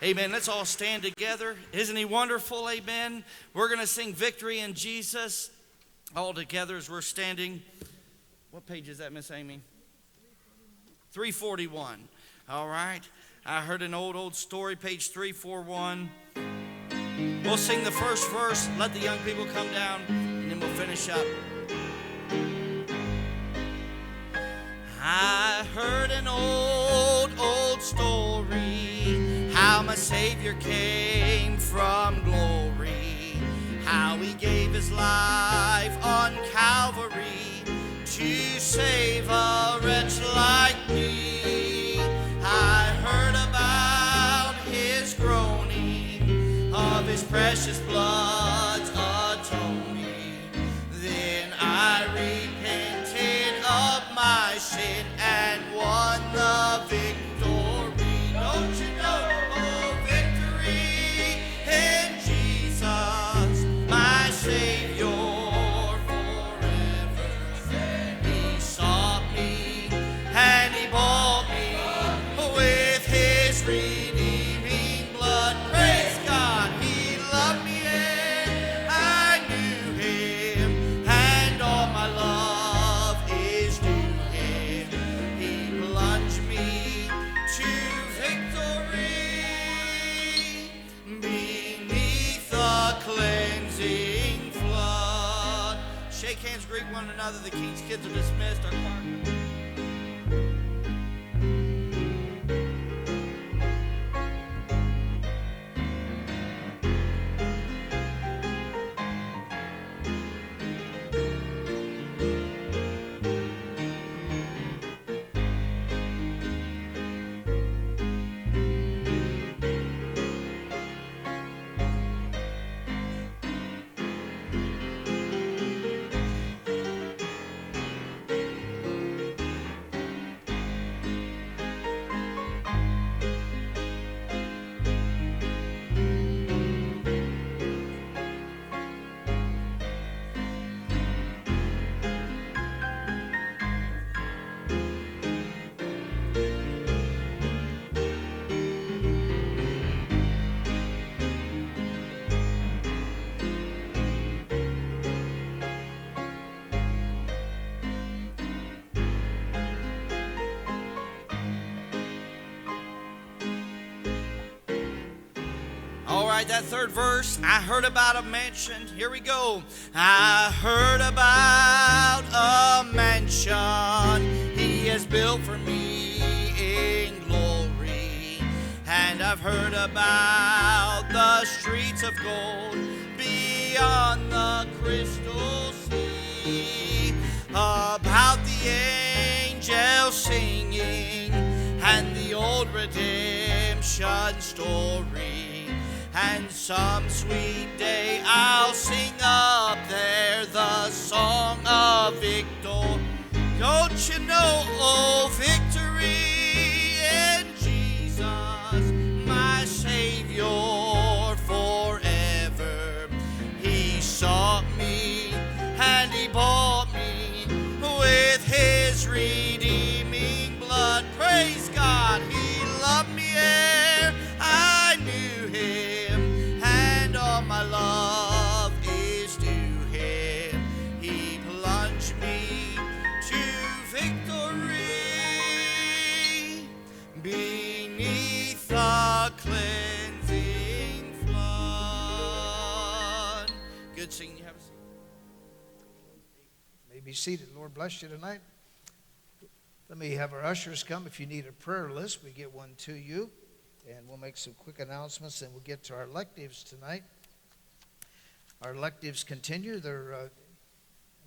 Amen. Let's all stand together. Isn't he wonderful? Amen. We're going to sing Victory in Jesus all together as we're standing. What page is that, Miss Amy? 341. All right. I heard an old story, page 341. We'll sing the first verse, let the young people come down, and then we'll finish up. I heard an old story, how my Savior came from glory, how he gave his life on Calvary to save a wretch like me. I heard about his groaning, of his precious blood's atoning. Then I repented of my sin and won the victory. Don't you know? Oh, victory in Jesus, my Savior forever. He sought me and he bought me with his redeeming blood. Praise God, he loved me and I knew him, and all my love is due him. He plunged me to victory beneath the cleansing flood. Shake hands, greet one another. The King's kids are dismissed. Our choir. All right, that third verse, I heard about a mansion. Here we go. I heard about a mansion he has built for me in glory. And I've heard about the streets of gold beyond the crystal sea, about the angels singing and the old redemption story. And some sweet day I'll sing up there the song of victory. Don't you know, oh, victory in Jesus, my Savior forever. He sought me and he bought me with his redeeming blood. Praise God, he loved me ere I knew him, and all my love is due him. He plunged me to victory beneath the cleansing flood. Good singing. You have a seat. You may be seated. Lord bless you tonight. Let me have our ushers come. If you need a prayer list, we get one to you. And we'll make some quick announcements, and we'll get to our electives tonight. Our electives continue. I'm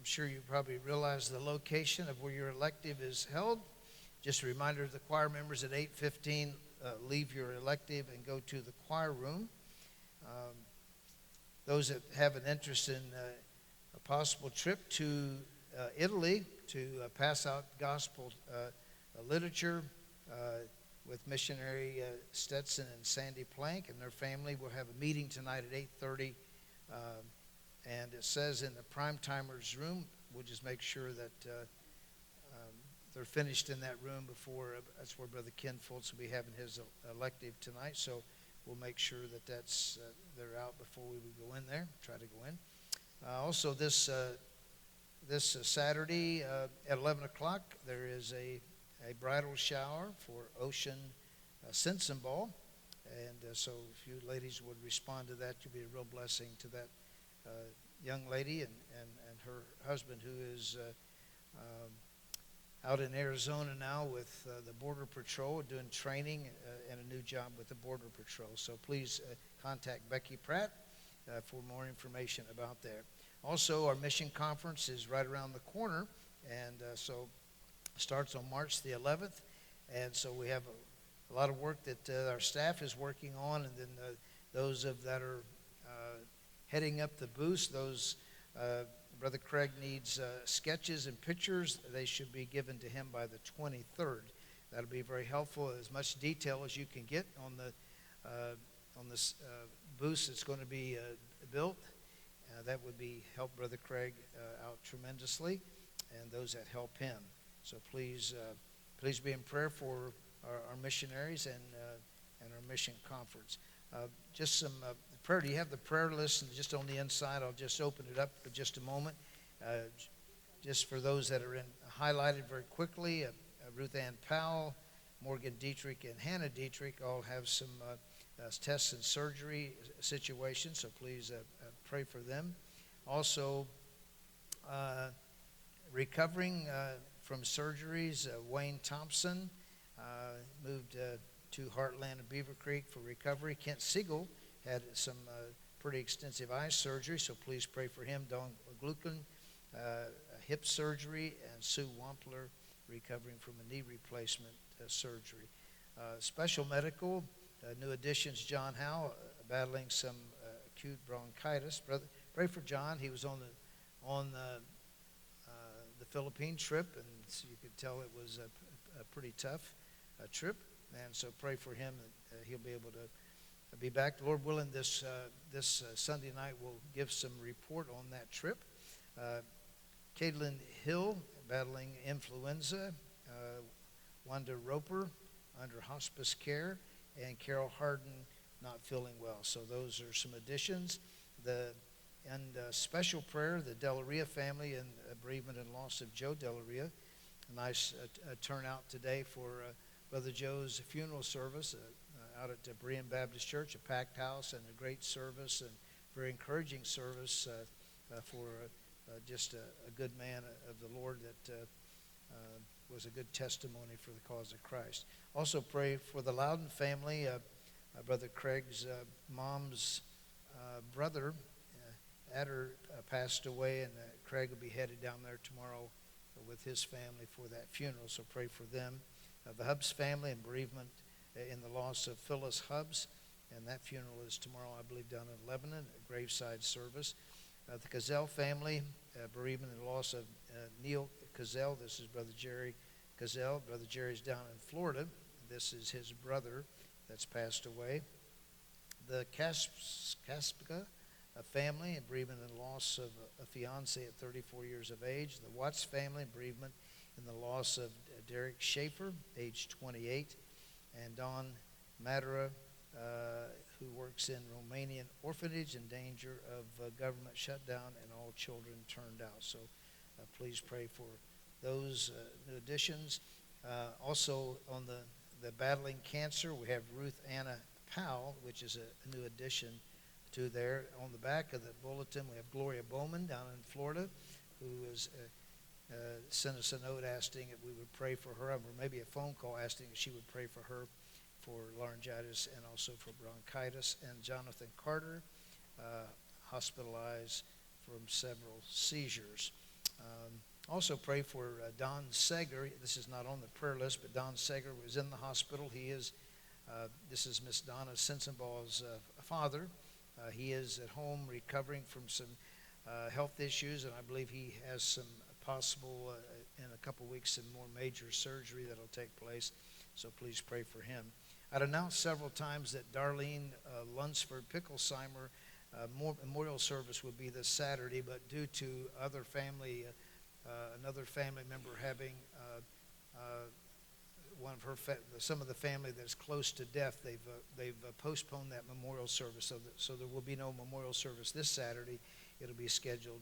sure you probably realize the location of where your elective is held. Just a reminder to the choir members at 8:15, leave your elective and go to the choir room. Those that have an interest in a possible trip to Italy to pass out gospel literature, with missionary Stetson and Sandy Plank and their family. We'll have a meeting tonight at 8:30, and it says in the prime timers room. We'll just make sure that they're finished in that room before. That's where Brother Ken Fultz will be having his elective tonight. So we'll make sure that they're out before we would go in there. Try to go in. Also, this Saturday at 11 o'clock, there is a bridal shower for Ocean Sensenball. And so if you ladies would respond to that, you'll be a real blessing to that young lady and her husband, who is out in Arizona now with the Border Patrol, doing training and a new job with the Border Patrol. So please contact Becky Pratt for more information about that. Also, our mission conference is right around the corner, and so starts on March the 11th. And so we have a lot of work that our staff is working on, and then those that are heading up the booths, those Brother Craig needs sketches and pictures. They should be given to him by the 23rd. That'll be very helpful. As much detail as you can get on this booth that's going to be built. That would help Brother Craig out tremendously, and those that help him. So please be in prayer for our missionaries and our mission conference. Just some prayer. Do you have the prayer list? And just on the inside, I'll just open it up for just a moment. Just for those that are highlighted very quickly, Ruth Ann Powell, Morgan Dietrich, and Hannah Dietrich all have some tests and surgery situations, so please pray for them. Also, recovering from surgeries, Wayne Thompson moved to Heartland and Beaver Creek for recovery. Kent Siegel had some pretty extensive eye surgery, so please pray for him. Don Glucken, hip surgery, and Sue Wampler recovering from a knee replacement surgery. Special medical, new additions, John Howe, battling some acute bronchitis. Brother, pray for John. He was on the Philippine trip, and so you could tell it was a pretty tough trip. And so pray for him that he'll be able to be back. Lord willing, this Sunday night we'll give some report on that trip. Caitlin Hill battling influenza. Wanda Roper under hospice care, and Carol Harden not feeling well. So those are some additions. Special prayer, the Delaria family and bereavement and loss of Joe Delaria. A nice turnout today for Brother Joe's funeral service out at Berean Baptist Church, a packed house and a great service and very encouraging service for just a good man of the Lord that was a good testimony for the cause of Christ. Also pray for the Loudon family. Brother Craig's mom's brother, Adder, passed away, and Craig will be headed down there tomorrow with his family for that funeral, so pray for them. The Hubbs family and bereavement in the loss of Phyllis Hubbs, and that funeral is tomorrow, I believe, down in Lebanon, a graveside service. The Cazell family, bereavement and loss of Neil Cazell. This is Brother Jerry Cazell. Brother Jerry's down in Florida. This is his brother that's passed away. The Kaspika family, bereavement and loss of a fiance at 34 years of age. The Watts family, bereavement in the loss of Derek Schaefer, age 28. And Don Madera, who works in Romanian orphanage, in danger of government shutdown and all children turned out. So please pray for those new additions. Also on the battling cancer, we have Ruth Anna Powell, which is a new addition to there. On the back of the bulletin, we have Gloria Bowman down in Florida, who has sent us a note asking if we would pray for her, or maybe a phone call asking if she would pray for her for laryngitis and also for bronchitis. And Jonathan Carter, hospitalized from several seizures. Also pray for Don Sager. This is not on the prayer list, but Don Sager was in the hospital. This is Miss Donna Sensenball's father. He is at home recovering from some health issues, and I believe he has some possible, in a couple weeks, some more major surgery that will take place. So please pray for him. I'd announced several times that Darlene Lunsford Picklesheimer memorial service would be this Saturday, but due to another family member having some of the family that's close to death. They've postponed that memorial service, so there will be no memorial service this Saturday. It'll be scheduled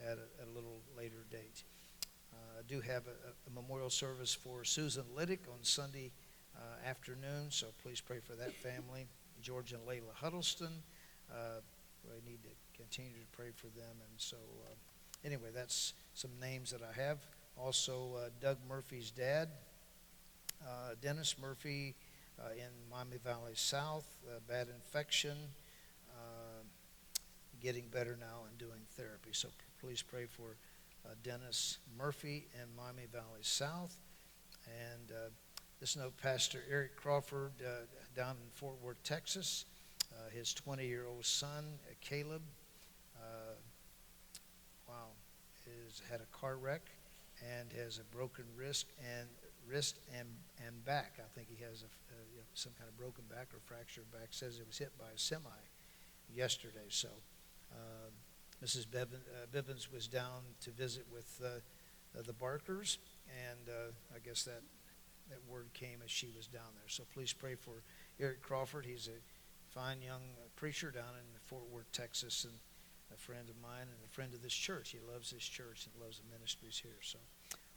at a little later date. I do have a memorial service for Susan Liddick on Sunday afternoon, so please pray for that family. George and Layla Huddleston, we need to continue to pray for them. And so, anyway, that's some names that I have. Also, Doug Murphy's dad, Dennis Murphy in Miami Valley South, bad infection, getting better now and doing therapy. So please pray for Dennis Murphy in Miami Valley South. And this note, Pastor Eric Crawford down in Fort Worth, Texas. His 20-year-old son, Caleb, has had a car wreck and has a broken wrist and back. I think he has some kind of broken back or fractured back. Says it was hit by a semi yesterday. So Mrs. Bivens was down to visit with the Barkers, and I guess that word came as she was down there. So please pray for Eric Crawford. He's a fine young preacher down in Fort Worth, Texas, and a friend of mine and a friend of this church. He loves this church and loves the ministries here. So,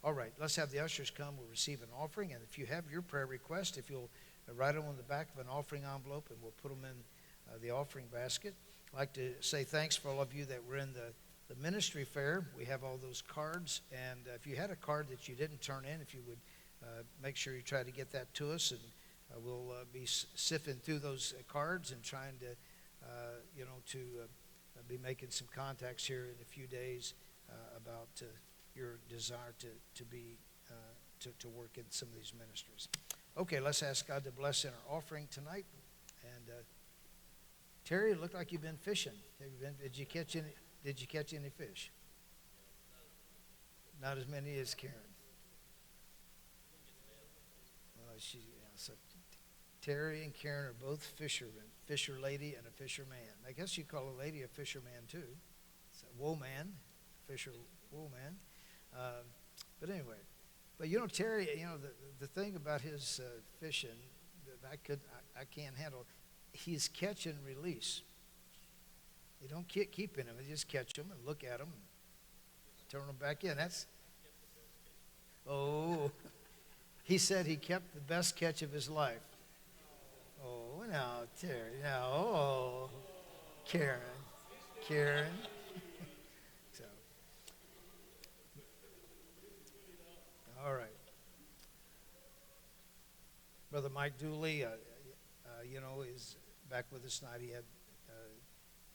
all right, let's have the ushers come. We'll receive an offering, and if you have your prayer request, if you'll write them on the back of an offering envelope, and we'll put them in the offering basket. I'd like to say thanks for all of you that were in the ministry fair. We have all those cards, and if you had a card that you didn't turn in, if you would make sure you try to get that to us, and we'll be sifting through those cards and trying to, be making some contacts here in a few days about your desire to work in some of these ministries. Okay, let's ask God to bless in our offering tonight. And Terry, it looked like you've been fishing. Did you catch any fish? Not as many as Karen. So Terry and Karen are both fishermen, fisher lady and a fisherman. I guess you call a lady a fisherman too. It's a wool man, fisher wool man. But anyway, Terry, the thing about his fishing that I can't handle, he's catch and release. You don't keep in them, you just catch them and look at them, and turn them back in. He said he kept the best catch of his life. Oh, now, Terry, now, Karen. So, all right. Brother Mike Dooley, is back with us tonight. He had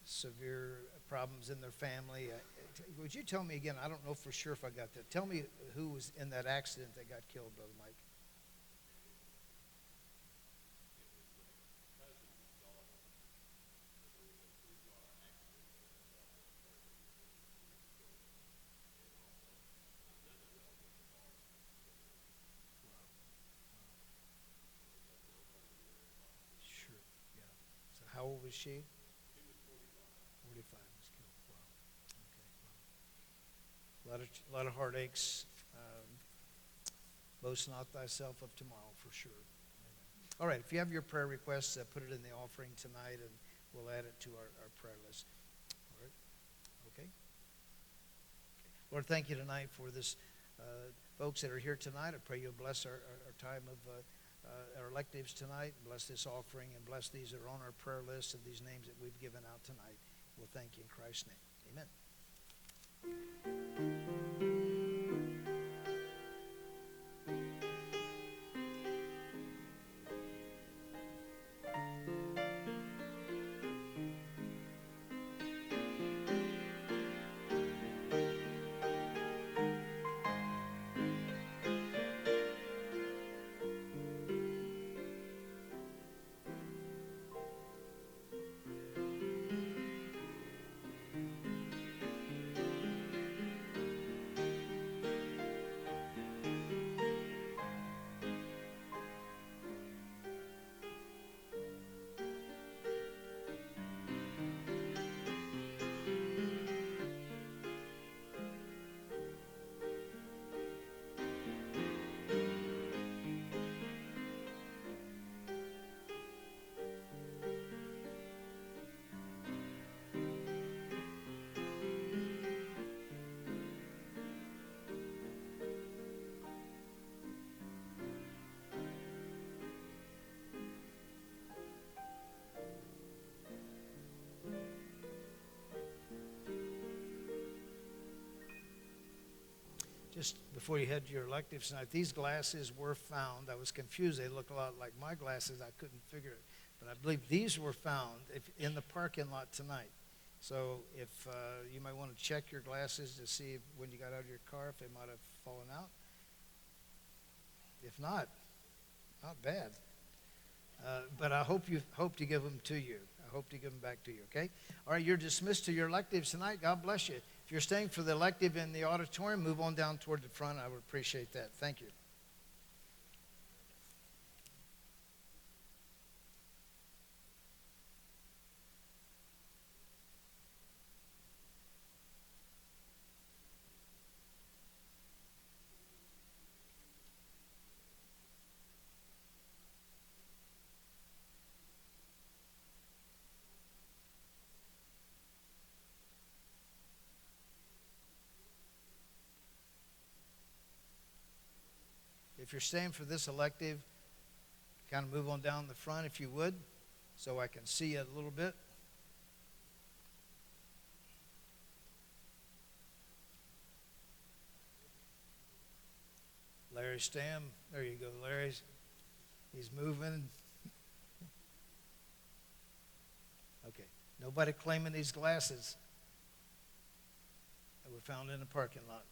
severe problems in their family. Would you tell me again? I don't know for sure if I got that. Tell me who was in that accident that got killed, Brother Mike. Sure, yeah. So how old was she? 45 was killed. Wow. Okay. Wow. A lot of heartaches. Boast not thyself of tomorrow, for sure. Amen. All right. If you have your prayer requests, put it in the offering tonight, and we'll add it to our prayer list. All right. Okay. Lord, thank you tonight for this folks that are here tonight. I pray you'll bless our time of our electives tonight. Bless this offering and bless these that are on our prayer list and these names that we've given out tonight. We'll thank you in Christ's name. Amen. just before you head to your electives tonight, these glasses were found. I was confused. They look a lot like my glasses. I couldn't figure it. But I believe these were found in the parking lot tonight. So if you might want to check your glasses to see if, when you got out of your car, if they might have fallen out. If not bad. But I hope to give them to you. I hope to give them back to you, okay? All right, you're dismissed to your electives tonight. God bless you. If you're staying for the elective in the auditorium, move on down toward the front. I would appreciate that. Thank you. If you're staying for this elective, kind of move on down the front if you would, so I can see you a little bit. Larry Stam, there you go, Larry. He's moving. Okay, nobody claiming these glasses that were found in the parking lot.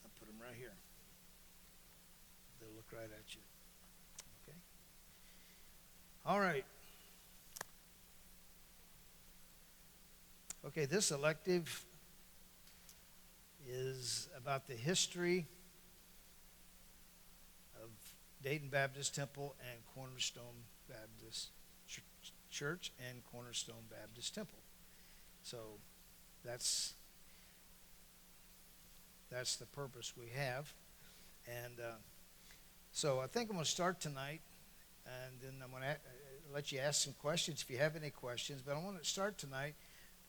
I'll put them right here. They'll look right at you. Okay? All right. Okay, this elective is about the history of Dayton Baptist Temple and Cornerstone Baptist Church and Cornerstone Baptist Temple. So that's the purpose we have. And so I think I'm going to start tonight, and then I'm going to let you ask some questions if you have any questions. But I want to start tonight.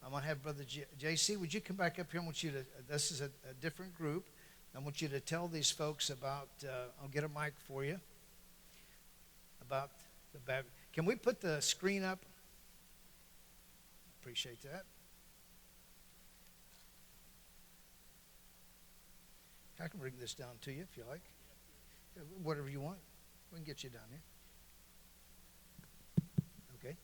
I'm going to have Brother J.C. Would you come back up here? I want you to, this is a different group. I want you to tell these folks about, I'll get a mic for you, about the Baptist. Can we put the screen up? Appreciate that. I can bring this down to you if you like. Whatever you want. We can get you down here. Okay.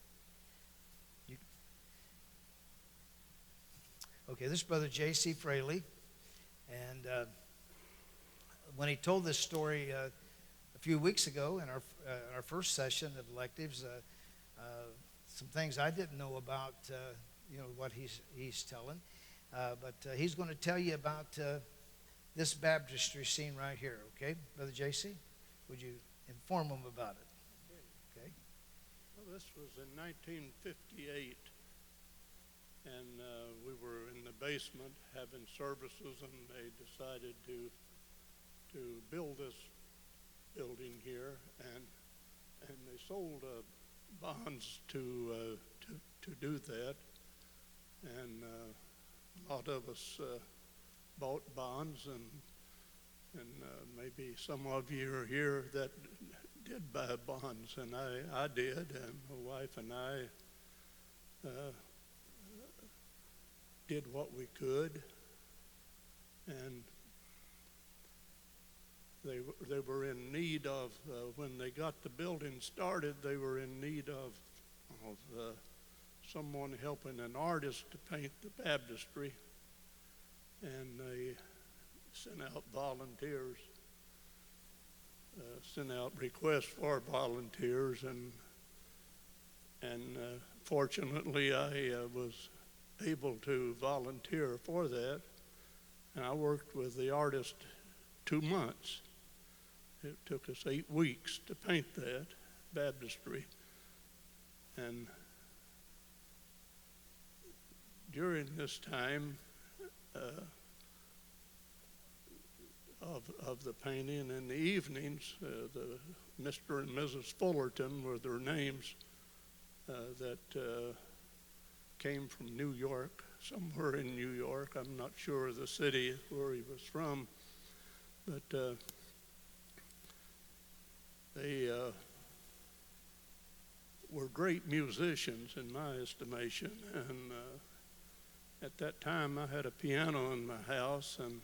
Okay, this is Brother J.C. Fraley. And when he told this story a few weeks ago in our first session of electives, some things I didn't know about, what he's telling. But he's going to tell you about this baptistry scene right here, okay? Brother J.C., would you inform them about it? Okay. Well, this was in 1958, and we were in the basement having services, and they decided to build this building here, and they sold bonds to do that, and a lot of us bought bonds, and maybe some of you are here that did buy bonds, and I did, and my wife and I did what we could, and they were in need of, when they got the building started, they were in need of someone helping an artist to paint the baptistry, and they sent out volunteers, sent out requests for volunteers, and fortunately I was able to volunteer for that, and I worked with the artist 2 months. It took us 8 weeks to paint that baptistry, and during this time of the painting, in the evenings, the Mr. and Mrs. Fullerton were their names, that came from New York, somewhere in New York. I'm not sure of the city where he was from, but they were great musicians in my estimation, at that time I had a piano in my house, and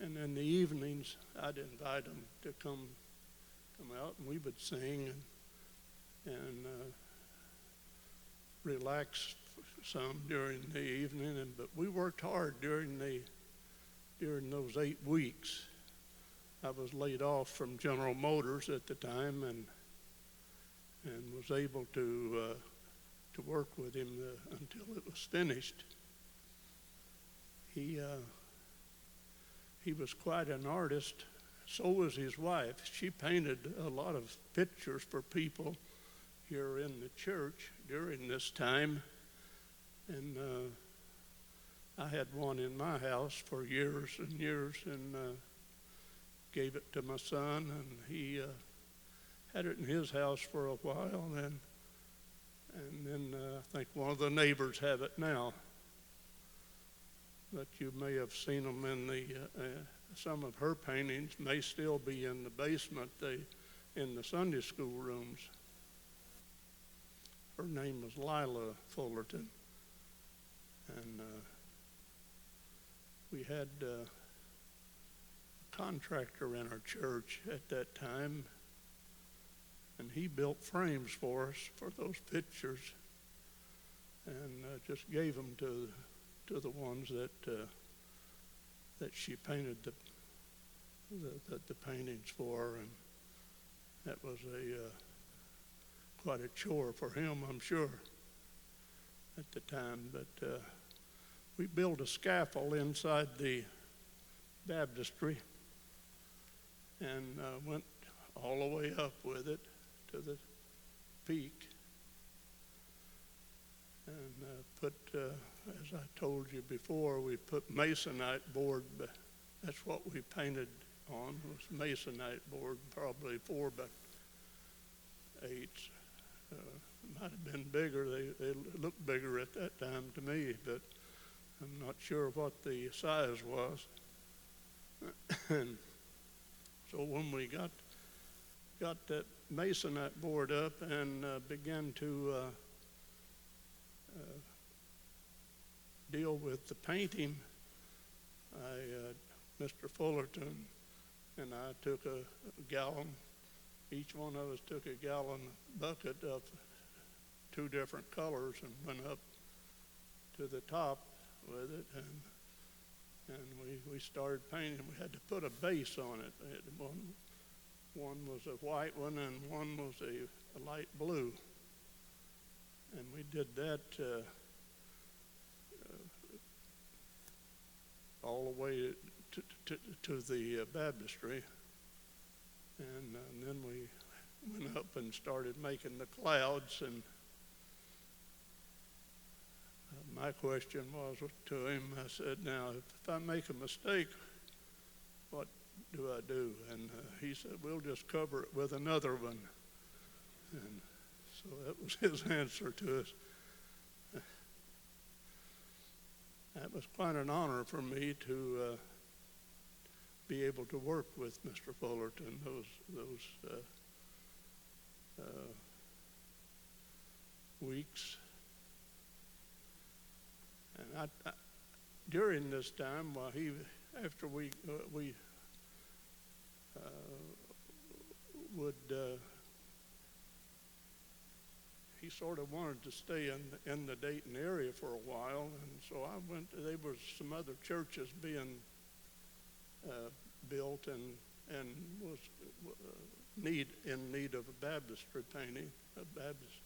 in the evenings I'd invite them to come out, and we would sing and relax some during the evening. But we worked hard during those 8 weeks. I was laid off from General Motors at the time, and was able to work with him until it was finished. He was quite an artist. So was his wife. She painted a lot of pictures for people here in the church during this time, and I had one in my house for years and years, and gave it to my son, and he had it in his house for a while, and then I think one of the neighbors have it now. But you may have seen them in the some of her paintings may still be in the basement, in the Sunday school rooms. Her name was Lila Fullerton, and we had a contractor in our church at that time, and he built frames for us for those pictures, and just gave them to the ones that she painted the paintings for, and that was quite a chore for him, I'm sure, at the time. But we built a scaffold inside the baptistry and went all the way up with it to the peak, and put, as I told you before, we put masonite board. That's what we painted on, was masonite board, probably 4 by 8. Might have been bigger. They looked bigger at that time to me, but I'm not sure what the size was. And so when we got that masonite board up and began to deal with the painting, Mr. Fullerton and I took a gallon. Each one of us took a gallon bucket of 2 different colors and went up to the top with it, and we started painting. We had to put a base on it. One was a white one and one was a light blue, and we did that all the way to the baptistry, and then we went up and started making the clouds. And my question was to him, I said, now, if I make a mistake, what do I do? And he said, we'll just cover it with another one. And so that was his answer to us. That was quite an honor for me to be able to work with Mr. Fullerton those weeks. And I during this time, while after we would he sort of wanted to stay in the Dayton area for a while, and so I went. There was some other churches being built and was in need of a baptistry painting, a Baptist.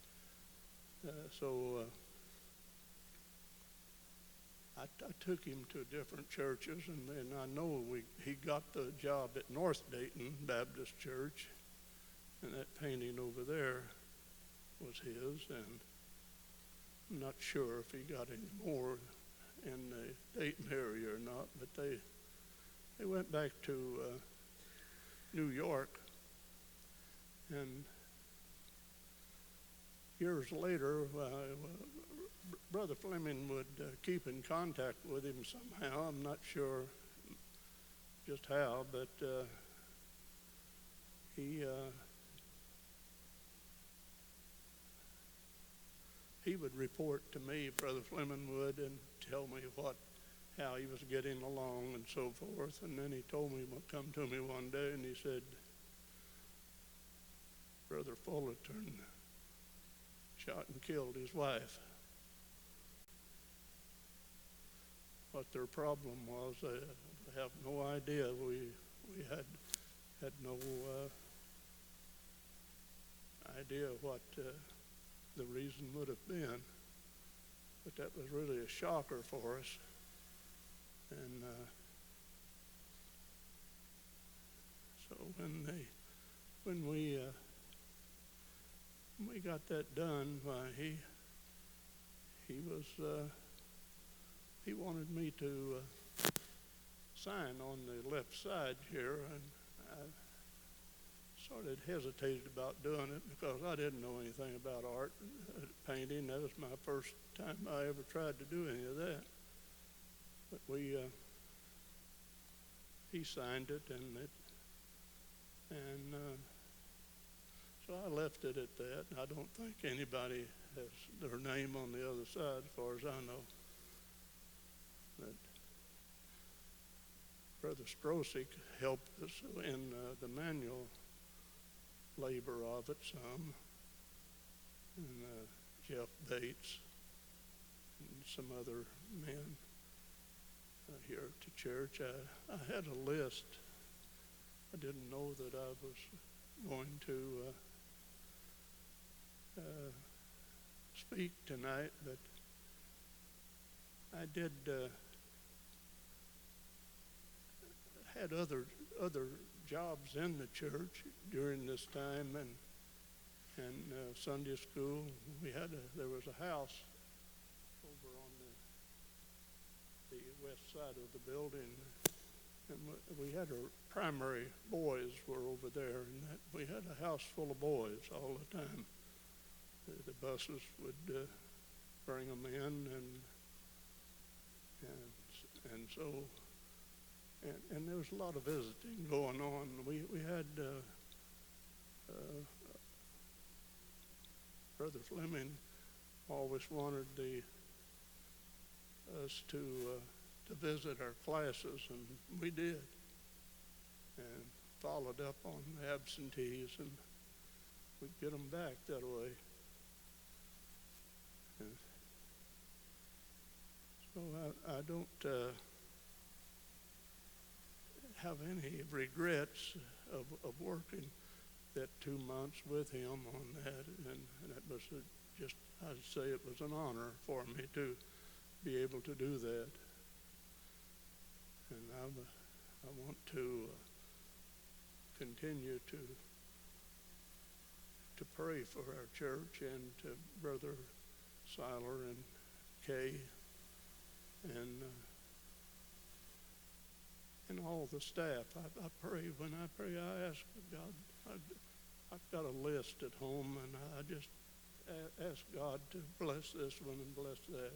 So I took him to different churches, and then I know he got the job at North Dayton Baptist Church, and that painting over there was his, and I'm not sure if he got any more in the Dayton area or not, but they went back to New York, and years later, Brother Fleming would keep in contact with him somehow. I'm not sure just how, but he he would report to me, Brother Fleming would, and tell me how he was getting along and so forth. And then he told me, come to me one day, and he said, Brother Fullerton shot and killed his wife. What their problem was, I have no idea. We had no idea what the reason would have been, but that was really a shocker for us. And so when we got that done, why he wanted me to sign on the left side here, and I sort of hesitated about doing it because I didn't know anything about art, painting. That was my first time I ever tried to do any of that. But he signed it, and so I left it at that. I don't think anybody has their name on the other side, as far as I know. But Brother Strosick helped us in the manual labor of it some, and Jeff Bates and some other men here at the church. I had a list. I didn't know that I was going to speak tonight, but I did had other jobs in the church during this time, and Sunday school. There was a house over on the west side of the building, and we had our primary boys were over there, and we had a house full of boys all the time. The buses would bring them in, and so. And there was a lot of visiting going on. We had Brother Fleming always wanted us to visit our classes, and we did, and followed up on the absentees, and we'd get them back that way. And so I don't have any regrets of working that 2 months with him on that, and that was just, I'd say it was an honor for me to be able to do that. And I want to continue to pray for our church and to Brother Seiler and Kay and all the staff. I pray. When I pray, I ask God. I've got a list at home, and I just ask God to bless this one and bless that.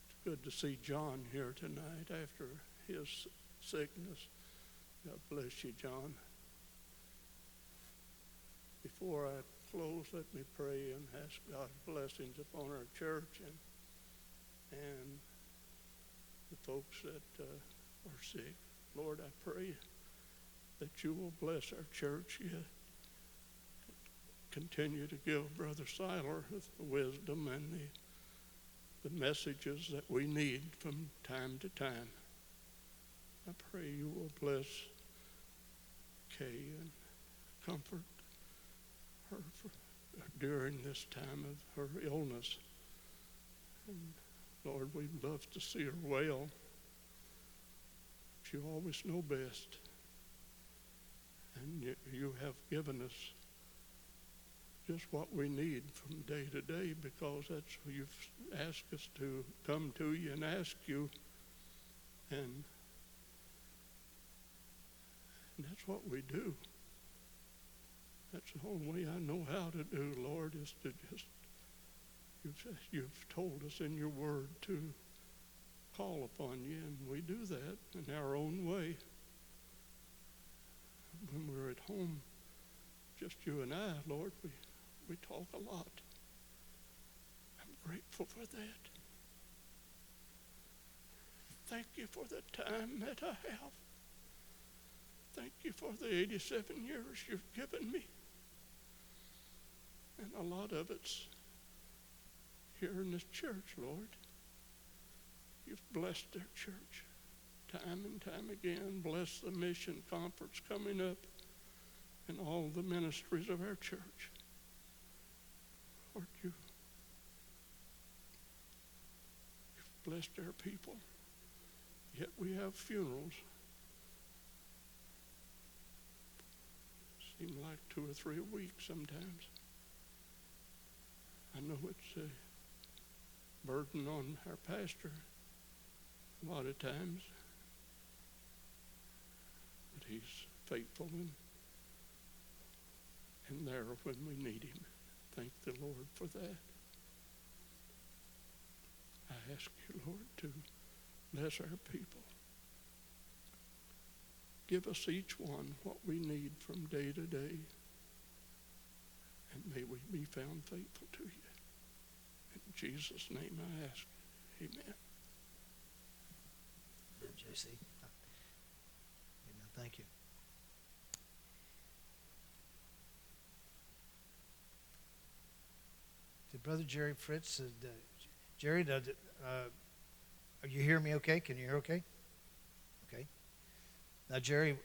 It's good to see John here tonight after his sickness. God bless you, John. Before I close, let me pray and ask God's blessings upon our church and the folks that are sick. Lord, I pray that you will bless our church yet. Continue to give Brother Seiler the wisdom and the messages that we need from time to time. I pray you will bless Kay and comfort her during this time of her illness. And Lord, we'd love to see her well. But you always know best. And you have given us just what we need from day to day, because that's who you've asked us to come to you and ask you. And that's what we do. That's the only way I know how to do, Lord, is to just, you've told us in your word to call upon you, and we do that in our own way. When we're at home, just you and I, Lord, we talk a lot. I'm grateful for that. Thank you for the time that I have. Thank you for the 87 years you've given me. And a lot of it's here in this church, Lord. You've blessed their church time and time again. Bless the mission conference coming up and all the ministries of our church. Lord, you've blessed our people. Yet we have funerals. Seem like 2 or 3 a week sometimes. I know it's a burden on our pastor a lot of times, but he's faithful and there when we need him. Thank the Lord for that. I ask you, Lord, to bless our people. Give us each one what we need from day to day, and may we be found faithful to you. In Jesus' name I ask. Amen. JC. Amen. Thank you. Did Brother Jerry Fritz, Jerry, you hear me okay? Can you hear okay? Okay. Now, Jerry,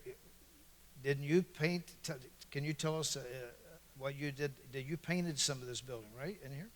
didn't you paint, can you tell us what you did? You painted some of this building, right, in here?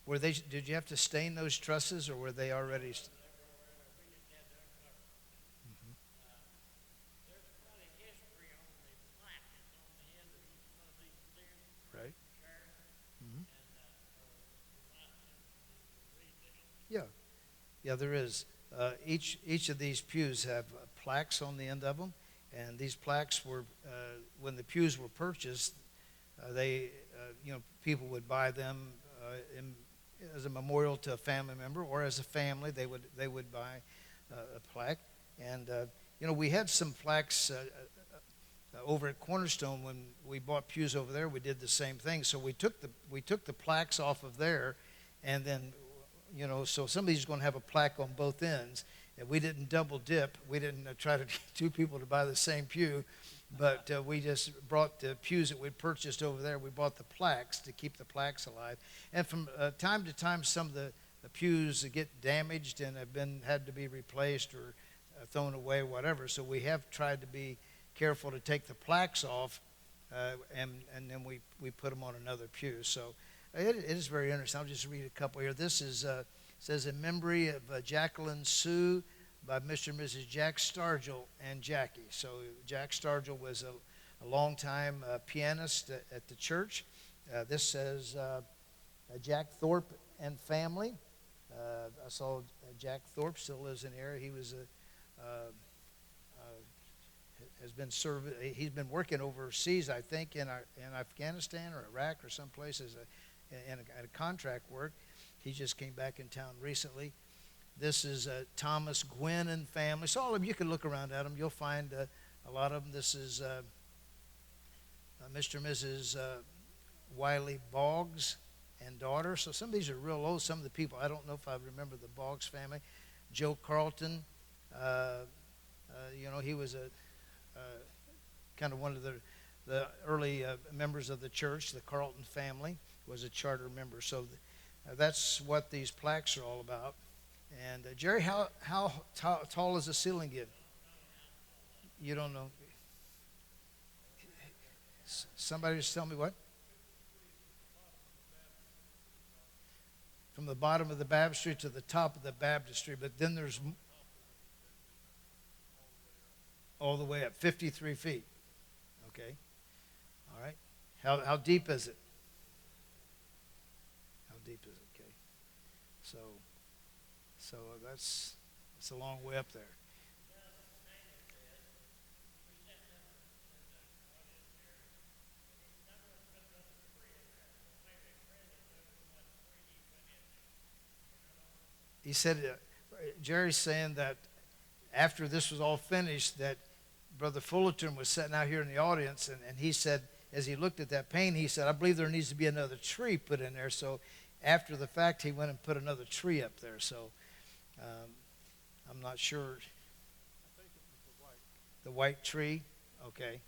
Were they? Did you have to stain those trusses, or were they already? Right. Mm-hmm. Yeah, yeah, there is. Each of these pews have plaques on the end of them, and these plaques were when the pews were purchased. People would buy them as a memorial to a family member, or as a family, they would buy a plaque. And we had some plaques over at Cornerstone when we bought pews over there. We did the same thing. So we took the plaques off of there, and then so somebody's going to have a plaque on both ends. And we didn't double dip. We didn't try to get 2 people to buy the same pew. But we just brought the pews that we purchased over there. We bought the plaques to keep the plaques alive. And from time to time, some of the pews get damaged and have had to be replaced or thrown away, whatever. So we have tried to be careful to take the plaques off, and then we put them on another pew. So it is very interesting. I'll just read a couple here. This is says in memory of Jacqueline Sue, by Mr. and Mrs. Jack Stargell and Jackie. So Jack Stargell was a long-time pianist at the church. This says Jack Thorpe and family. I saw Jack Thorpe still lives in the area. He was he's been working overseas, I think, in Afghanistan or Iraq or someplace in a contract work. He just came back in town recently. This is Thomas Gwynn and family. So all of them, you can look around at them. You'll find a lot of them. This is Mr. and Mrs. Wiley Boggs and daughter. So some of these are real old. Some of the people, I don't know if I remember the Boggs family. Joe Carlton, he was kind of one of the early members of the church. The Carlton family was a charter member. So that's what these plaques are all about. And Jerry, how tall is the ceiling get? You don't know. Somebody just tell me what? From the bottom of the baptistry to the top of the baptistry, but then there's all the way up, 53 feet. Okay. All right. How deep is it? How deep is it? Okay. So that's It's a long way up there. He said, Jerry's saying that after this was all finished, that Brother Fullerton was sitting out here in the audience, and he said, as he looked at that paint, he said, I believe there needs to be another tree put in there. So after the fact, he went and put another tree up there. So I'm not sure. I think it was The white tree? Okay.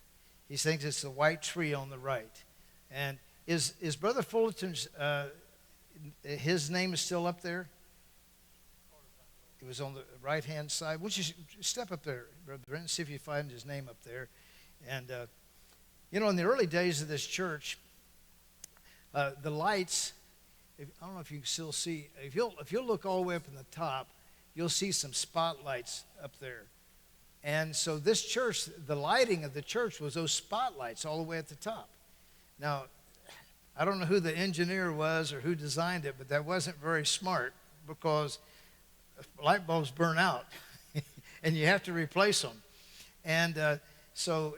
He thinks it's the white tree on the right. And is Brother Fullerton's, his name is still up there? It was on the right-hand side. Would you step up there, Brother Brent, see if you find his name up there. And, in the early days of this church, the lights, I don't know if you can still see, if you'll look all the way up in the top, you'll see some spotlights up there. And so this church, the lighting of the church was those spotlights all the way at the top. Now, I don't know who the engineer was or who designed it, but that wasn't very smart because light bulbs burn out and you have to replace them. And so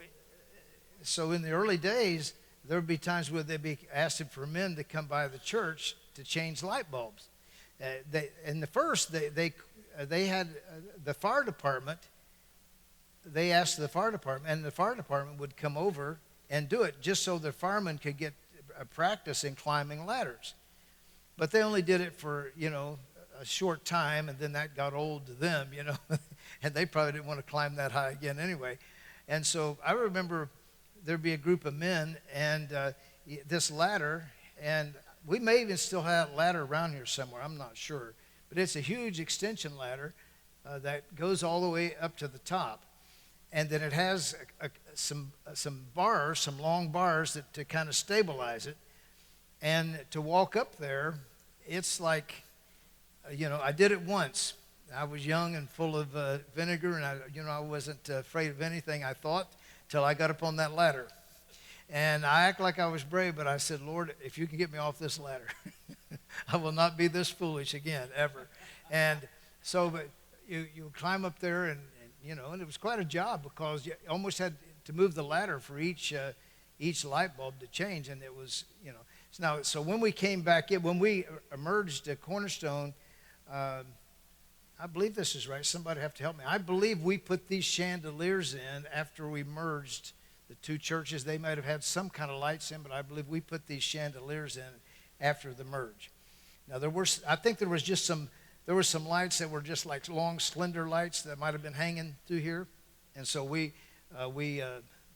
in the early days, there would be times where they'd be asking for men to come by the church to change light bulbs. They had the fire department. They asked the fire department, and the fire department would come over and do it just so the firemen could get a practice in climbing ladders. But they only did it for, a short time, and then that got old to them, and they probably didn't want to climb that high again anyway. And so I remember there'd be a group of men and this ladder, and we may even still have a ladder around here somewhere, I'm not sure. But it's a huge extension ladder that goes all the way up to the top. And then it has some bars, some long bars to kind of stabilize it. And to walk up there, it's like, I did it once. I was young and full of vinegar, and I wasn't afraid of anything, I thought, till I got up on that ladder. And I act like I was brave, but I said, Lord, if you can get me off this ladder, I will not be this foolish again, ever. And so, but you climb up there, and it was quite a job because you almost had to move the ladder for each light bulb to change, and it was, So when we came back in, when we emerged at Cornerstone, I believe this is right. Somebody have to help me. I believe we put these chandeliers in after we merged the two churches. They might have had some kind of lights in, but I believe we put these chandeliers in after the merge. Now I think there were some lights that were just like long, slender lights that might have been hanging through here, and so we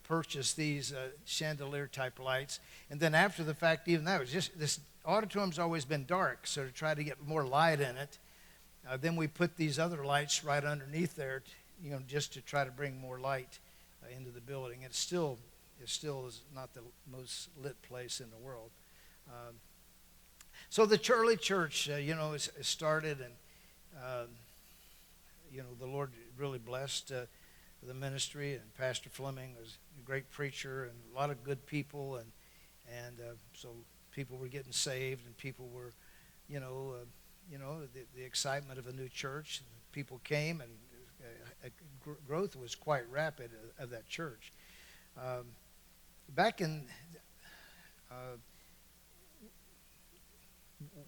purchased these chandelier type lights. And then after the fact, even that was just this auditorium's always been dark, so to try to get more light in it, then we put these other lights right underneath there, just to try to bring more light into the building. It still is not the most lit place in the world. So the early church, is started, and the Lord really blessed the ministry, and Pastor Fleming was a great preacher and a lot of good people, and so people were getting saved, and people were, the excitement of a new church. People came, and growth was quite rapid of that church. Back in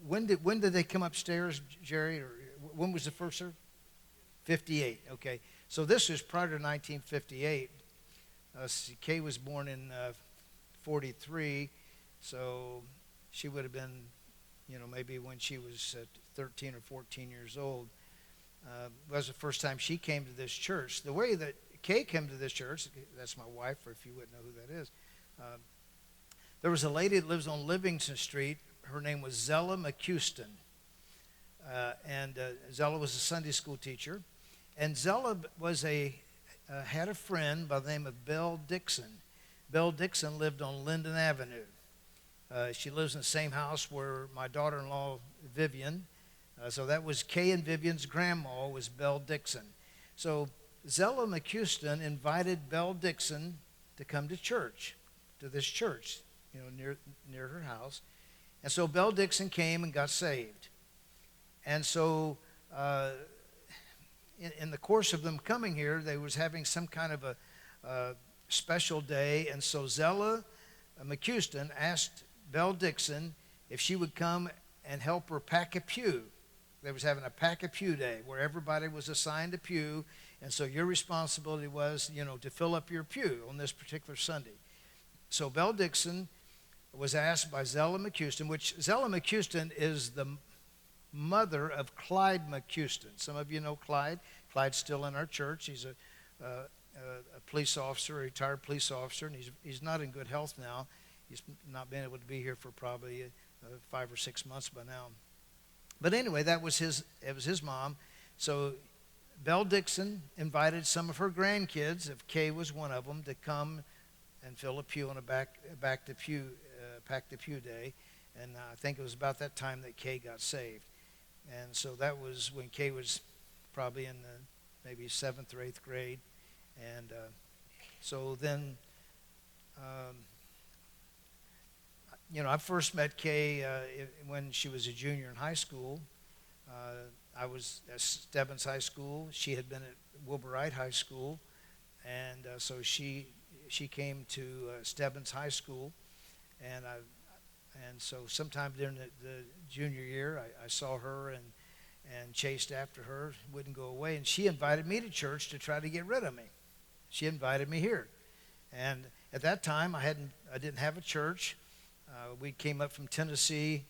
when did they come upstairs, Jerry? Or when was the first service? 58. Okay, so this was prior to 1958. Kay was born in 43, so she would have been, maybe when she was 13 or 14 years old. Was the first time she came to this church. The way that Kay came to this church, that's my wife, or if you wouldn't know who that is, there was a lady that lives on Livingston Street. Her name was Zella McHuston. And Zella was a Sunday school teacher. And Zella had a friend by the name of Belle Dixon. Belle Dixon lived on Linden Avenue. She lives in the same house where my daughter-in-law, Vivian. So that was Kay and Vivian's grandma was Belle Dixon. So Zella McHuston invited Belle Dixon to come to church, to this church, near her house. And so Belle Dixon came and got saved. And so in the course of them coming here, they was having some kind of a special day, and so Zella McHouston asked Belle Dixon if she would come and help her pack a pew. They was having a pack a pew day where everybody was assigned a pew, and so your responsibility was, to fill up your pew on this particular Sunday. So Belle Dixon was asked by Zella McHouston, which Zella McHouston is the mother of Clyde McHouston. Some of you know Clyde. Clyde's still in our church. He's a police officer, a retired police officer, and he's not in good health now. He's not been able to be here for probably 5 or 6 months by now. But anyway, it was his mom. So Belle Dixon invited some of her grandkids, if Kay was one of them, to come and fill a pew on a pack the pew day. And I think it was about that time that Kay got saved. And so that was when Kay was probably in maybe 7th or 8th grade. And so then, I first met Kay when she was a junior in high school. I was at Stebbins High School. She had been at Wilbur Wright High School. And so she came to Stebbins High School. And so sometime during the junior year, I saw her and chased after her, wouldn't go away. And she invited me to church to try to get rid of me. She invited me here. And at that time, I didn't have a church. We came up from Tennessee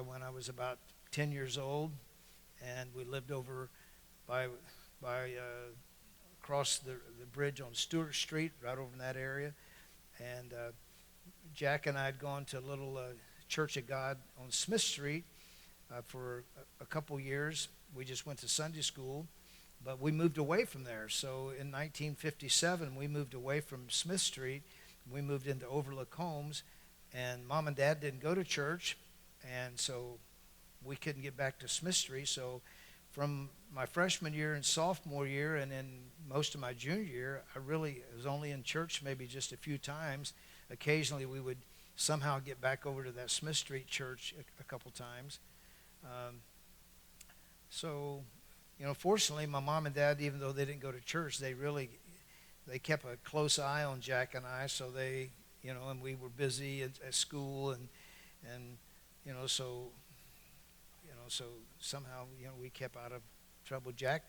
when I was about 10 years old, and we lived over by across the bridge on Stewart Street, right over in that area. And Jack and I had gone to a little Church of God on Smith Street for a couple years. We just went to Sunday school, but we moved away from there. So in 1957, we moved away from Smith Street. We moved into Overlook Homes, and Mom and Dad didn't go to church, and so we couldn't get back to Smith Street. So from my freshman year and sophomore year and then most of my junior year, I really was only in church maybe just a few times. Occasionally we would somehow get back over to that Smith Street church a couple times. Fortunately, my mom and dad, even though they didn't go to church, they kept a close eye on Jack and I. So they, and we were busy at school, so somehow, we kept out of trouble. Jack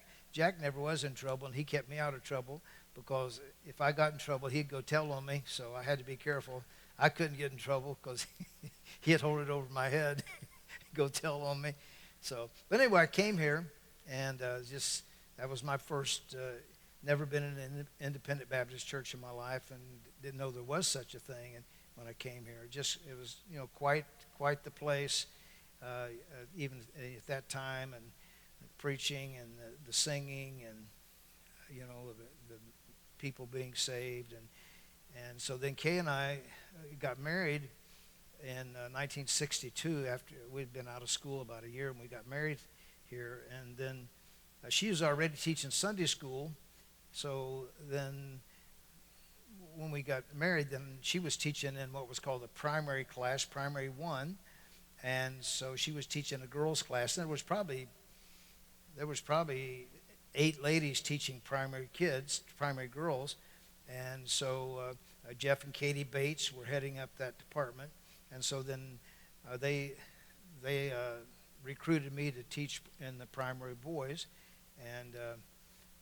never was in trouble, and he kept me out of trouble, because if I got in trouble, he'd go tell on me. So I had to be careful. I couldn't get in trouble because he'd hold it over my head, go tell on me. So, but anyway, I came here, and that was my first. Never been in an independent Baptist church in my life, and didn't know there was such a thing. And when I came here, it was quite the place, even at that time, and preaching and the singing and the people being saved, and so then Kay and I got married in 1962 after we'd been out of school about a year, and we got married here. And then she was already teaching Sunday school. So then when we got married, then she was teaching in what was called the primary class, primary 1. And so she was teaching a girls' class. And there was probably 8 ladies teaching primary kids, primary girls. And so Jeff and Katie Bates were heading up that department. And so then they recruited me to teach in the primary boys. And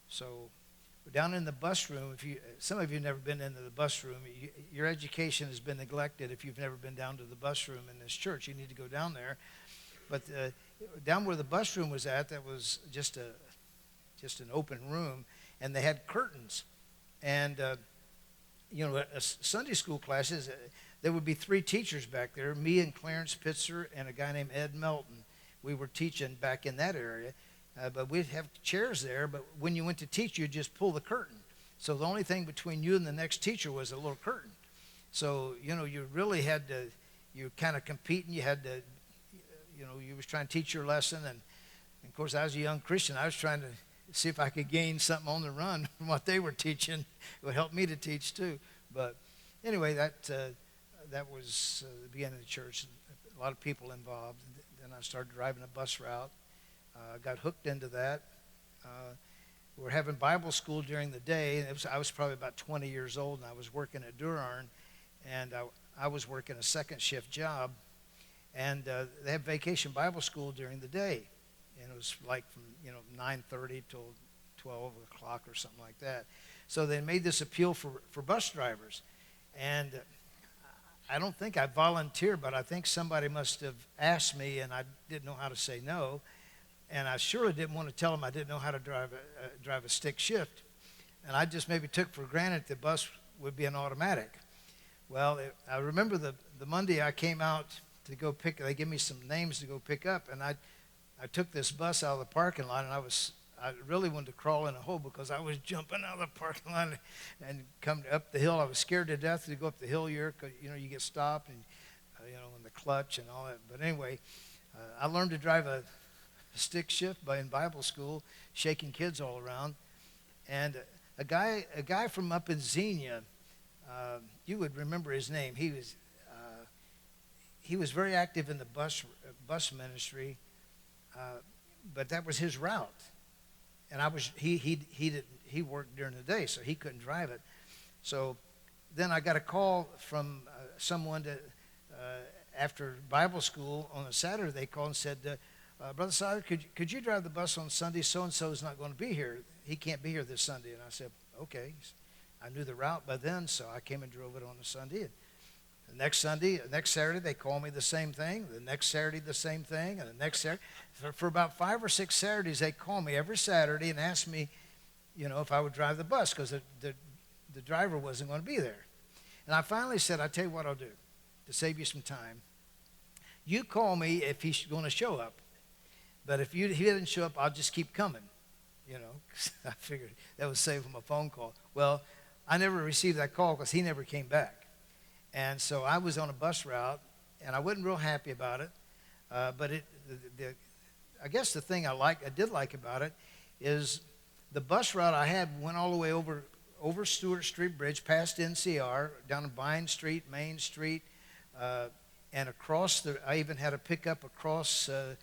so down in the bus room, some of you have never been into the bus room, your education has been neglected if you've never been down to the bus room in this church. You need to go down there. But down where the bus room was at, that was just an open room, and they had curtains. And Sunday school classes, there would be 3 teachers back there, me and Clarence Pitzer and a guy named Ed Melton. We were teaching back in that area. But we'd have chairs there, but when you went to teach, you'd just pull the curtain. So the only thing between you and the next teacher was a little curtain. So, you really had to, you kind of competing. You had to, you was trying to teach your lesson. And of course, I was a young Christian. I was trying to see if I could gain something on the run from what they were teaching. It would help me to teach too. But anyway, that was the beginning of the church. A lot of people involved. And then I started driving a bus route. Got hooked into that. were having Bible school during the day. And I was probably about 20 years old, and I was working at Durarn, and I was working a second shift job. And they had vacation Bible school during the day, and it was like from 9:30 till 12 o'clock or something like that. So they made this appeal for bus drivers, and I don't think I volunteered, but I think somebody must have asked me, and I didn't know how to say no, and I surely didn't want to tell them I didn't know how to drive a stick shift, and I just maybe took for granted the bus would be an automatic. Well, I remember the Monday I came out to go pick. They gave me some names to go pick up, and I took this bus out of the parking lot, and I really wanted to crawl in a hole because I was jumping out of the parking lot and come up the hill. I was scared to death to go up the hill here because you get stopped and in the clutch and all that. But anyway, I learned to drive a stick shift in Bible school, shaking kids all around. And a guy from up in Xenia, you would remember his name. He was very active in the bus ministry, but that was his route. And he worked during the day, so he couldn't drive it. So then I got a call from someone after Bible school on a Saturday. They called and said, Brother Siler, could you drive the bus on Sunday? So-and-so is not going to be here. He can't be here this Sunday. And I said, okay. I knew the route by then, so I came and drove it on a Sunday. And the next Saturday, they called me the same thing. The next Saturday, the same thing. And the next Saturday. For about 5 or 6 Saturdays, they called me every Saturday and asked me, if I would drive the bus because the driver wasn't going to be there. And I finally said, I'll tell you what I'll do to save you some time. You call me if he's going to show up. But if he didn't show up, I'll just keep coming. I figured that would save him a phone call. Well, I never received that call because he never came back. And so I was on a bus route, and I wasn't real happy about it. But I guess the thing I did like about it is the bus route I had went all the way over Stewart Street Bridge, past NCR, down to Vine Street, Main Street, and across I even had a pickup across the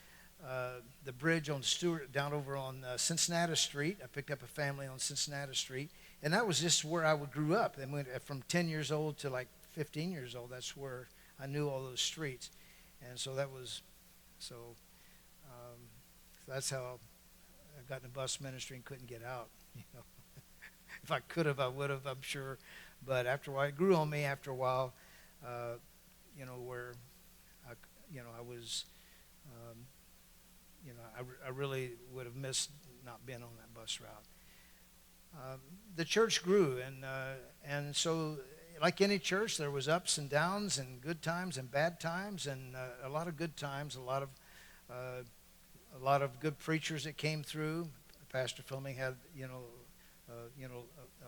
bridge on Stewart, down over on Cincinnati Street. I picked up a family on Cincinnati Street, and that was just where I grew up. And from 10 years old to like 15 years old, that's where I knew all those streets. And so that's how I got in the bus ministry and couldn't get out. If I could have, I would have, I'm sure. But after a while, it grew on me after a while, where I was, I really would have missed not being on that bus route. The church grew, and so like any church, there was ups and downs and good times and bad times, and a lot of good times, a lot of good preachers that came through. Pastor Fleming had a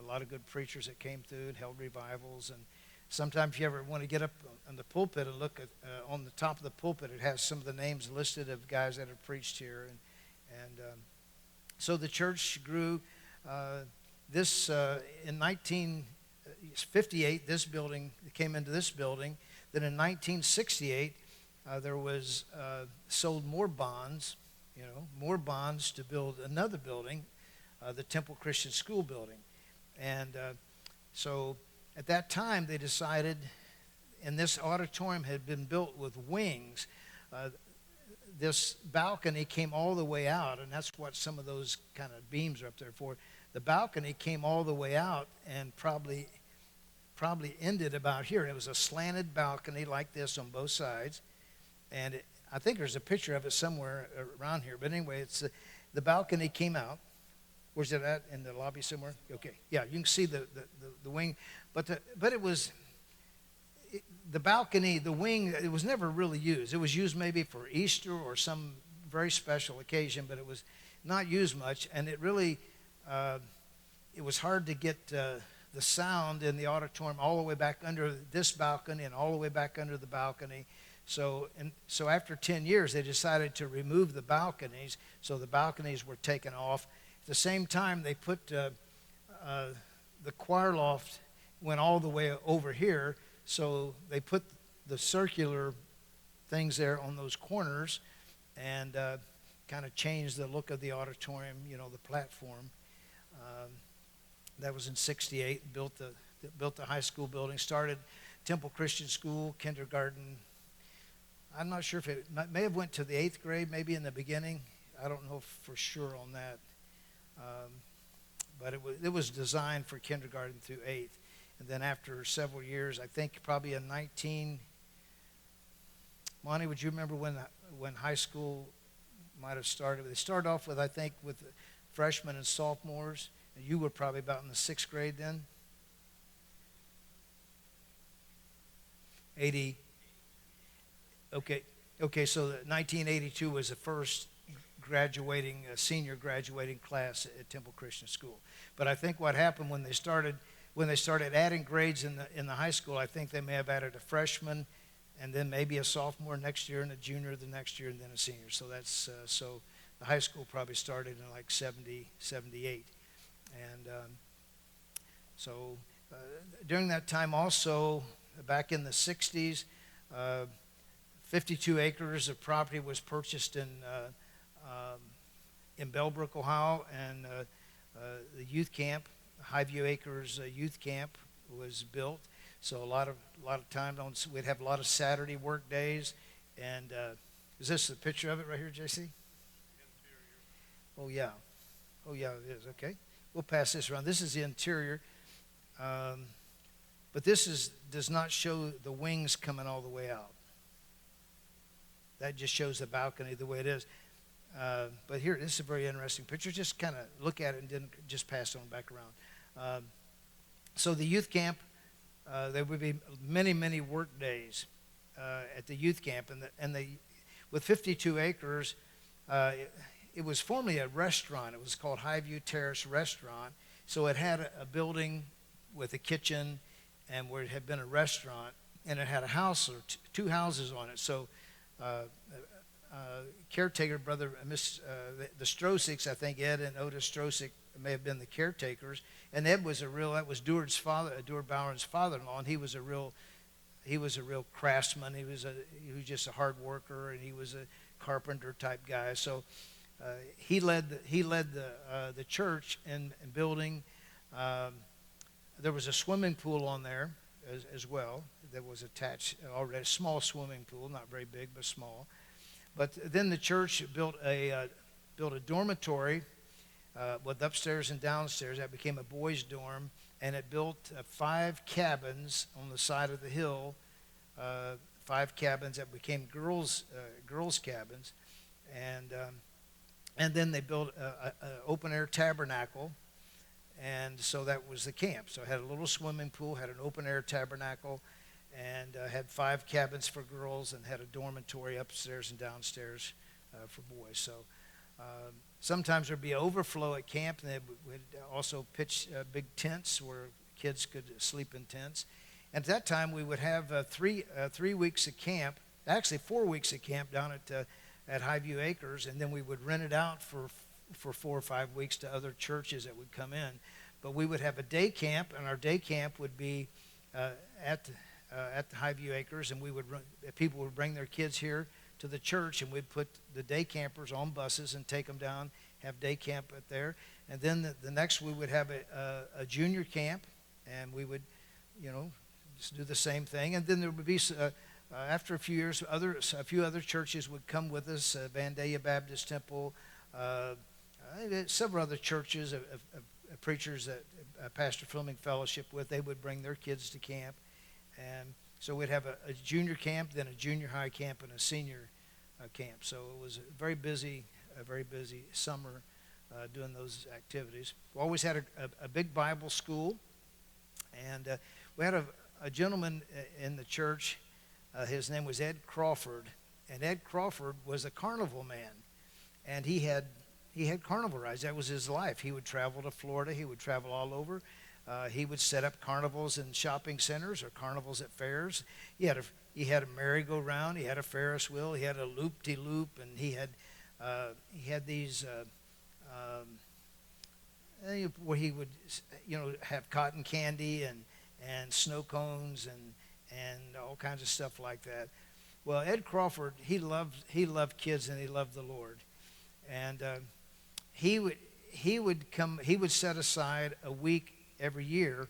lot of good preachers that came through and held revivals. And sometimes if you ever want to get up on the pulpit and look at on the top of the pulpit, it has some of the names listed of guys that have preached here. And so the church grew. In 1958, this building came into this building. Then in 1968, there was sold more bonds to build another building, the Temple Christian School building. And so at that time, they decided, and this auditorium had been built with wings. This balcony came all the way out, and that's what some of those kind of beams are up there for. The balcony came all the way out and probably ended about here. It was a slanted balcony like this on both sides, and I think there's a picture of it somewhere around here. But anyway, it's the balcony came out. Where's it at? In the lobby somewhere? Okay, yeah, you can see the wing, but it was the balcony, the wing. It was never really used. It was used maybe for Easter or some very special occasion, but it was not used much, and it really it was hard to get the sound in the auditorium all the way back under this balcony and all the way back under the balcony. So after 10 years, they decided to remove the balconies. So the balconies were taken off. At the same time, they put the choir loft went all the way over here. So they put the circular things there on those corners and kind of changed the look of the auditorium, the platform. That was in '68. Built the high school building. Started Temple Christian School, kindergarten. I'm not sure if it may have went to the 8th grade, maybe in the beginning. I don't know for sure on that. But it was designed for kindergarten through 8th. And then after several years, I think probably in Monty, would you remember when high school might have started? They started off with, I think, with freshmen and sophomores. And you were probably about in the 6th grade then? 80. Okay, so 1982 was the first senior graduating class at Temple Christian School. But I think what happened when they started adding grades in the high school, I think they may have added a freshman, and then maybe a sophomore next year, and a junior the next year, and then a senior. So that's so the high school probably started in like 70, 78, and so during that time also, back in the 60s, 52 acres of property was purchased in Bellbrook, Ohio, and the youth camp, Highview Acres Youth Camp, was built. So a lot of time we'd have a lot of Saturday work days, and is this a picture of it right here, JC? Oh yeah, it is. Okay, we'll pass this around. This is the interior, but this does not show the wings coming all the way out. That just shows the balcony the way it is. But here, this is a very interesting picture. Just kind of look at it and then just pass it on back around. So the youth camp, there would be many work days at the youth camp, and with 52 acres, it was formerly a restaurant. It was called Highview Terrace Restaurant. So it had a building with a kitchen, and where it had been a restaurant, and it had a house or two houses on it. So caretaker brother, the Strosiks, I think Ed and Otis Strosik may have been the caretakers, and Ed was that was Deward's father, Deward Bowen's father-in-law, and he was a real craftsman. He was just a hard worker, and he was a carpenter type guy. So he led the church in building. There was a swimming pool on there as well that was attached already, a small swimming pool, not very big but small. But then the church built a dormitory with upstairs and downstairs. That became a boys' dorm, and it built 5 cabins on the side of the hill, 5 cabins that became girls' cabins, and then they built an open-air tabernacle, and so that was the camp. So it had a little swimming pool, had an open-air tabernacle, and had 5 cabins for girls, and had a dormitory upstairs and downstairs for boys. So sometimes there'd be overflow at camp, and they would also pitch big tents where kids could sleep in tents. And at that time, we would have 3 weeks of camp, actually 4 weeks of camp down at Highview Acres, and then we would rent it out for 4 or 5 weeks to other churches that would come in. But we would have a day camp, and our day camp would be at the Highview Acres, and people would bring their kids here to the church, and we'd put the day campers on buses and take them down, have day camp at there. And then the next we would have a junior camp, and we would, just do the same thing. And then there would be after a few years, a few other churches would come with us, Vandalia Baptist Temple, several other churches, preachers that Pastor Fleming fellowship with. They would bring their kids to camp, and so we'd have a junior camp, then a junior high camp, and a senior camp. So it was a very busy summer doing those activities. We always had a big Bible school, and we had a gentleman in the church. His name was Ed Crawford, and Ed Crawford was a carnival man, and he had carnival rides. That was his life. He would travel to Florida. He would travel all over. He would set up carnivals in shopping centers or carnivals at fairs. He had a merry-go-round. He had a Ferris wheel. He had a loop-de-loop, and he had these where he would have cotton candy and snow cones and all kinds of stuff like that. Well, Ed Crawford, he loved kids, and he loved the Lord, and he he would come. He would set aside a week every year,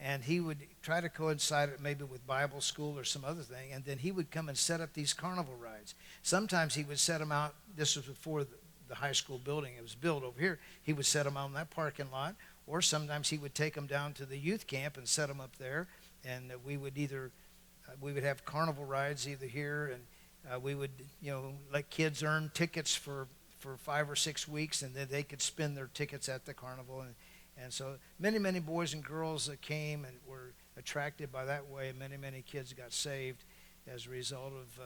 and he would try to coincide it maybe with Bible school or some other thing, and then he would come and set up these carnival rides. Sometimes he would set them out. This was before the high school building. It was built over here. He would set them out in that parking lot, or sometimes he would take them down to the youth camp and set them up there, and we would have carnival rides either here, and we would, let kids earn tickets for 5 or 6 weeks, and then they could spend their tickets at the carnival. And so many, many boys and girls that came and were attracted by that way. Many, many kids got saved as a result of,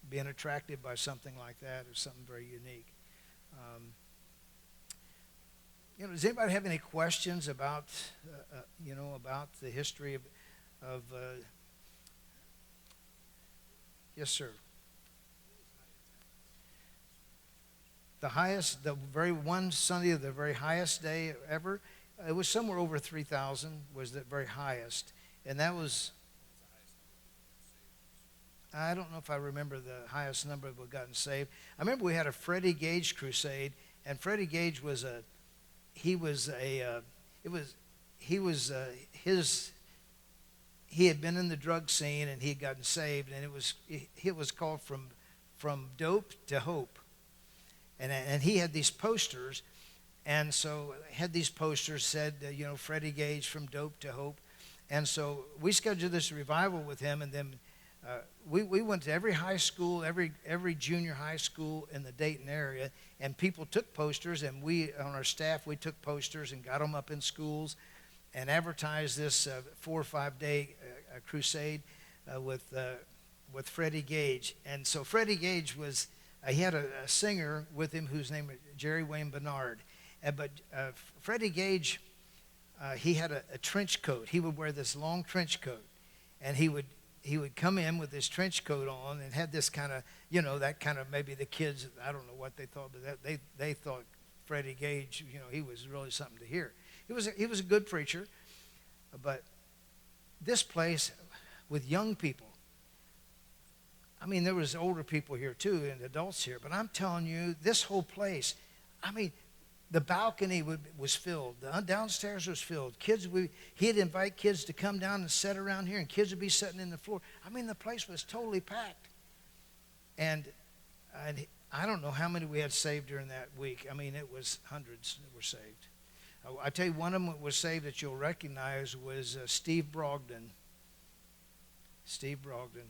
being attracted by something like that, or something very unique. Does anybody have any questions about, about the history of yes, sir. The very one Sunday of the very highest day ever, it was somewhere over 3,000 was the very highest. And that was, I don't know if I remember the highest number of gotten saved. I remember we had a Freddie Gage crusade, and Freddie Gage he had been in the drug scene, and he had gotten saved, and it was called From Dope to Hope. And he had these posters, and so had these posters said, Freddie Gage, From Dope to Hope. And so we scheduled this revival with him, and then we went to every high school, every junior high school in the Dayton area, and people took posters, and we, on our staff, we took posters and got them up in schools and advertised this 4 or 5 day crusade with Freddie Gage. And so Freddie Gage he had a singer with him whose name was Jerry Wayne Bernard. But Freddie Gage, he had a trench coat. He would wear this long trench coat, and he would come in with this trench coat on and had this kind of, that kind of, maybe the kids, I don't know what they thought, but they thought Freddie Gage, he was really something to hear. He was a good preacher, but this place with young people, I mean, there was older people here too and adults here, but I'm telling you, this whole place, I mean, the balcony was filled. The downstairs was filled. He'd invite kids to come down and sit around here, and kids would be sitting in the floor. I mean, the place was totally packed. And I don't know how many we had saved during that week. I mean, it was hundreds that were saved. I tell you, one of them that was saved that you'll recognize was Steve Brogdon. Steve Brogdon,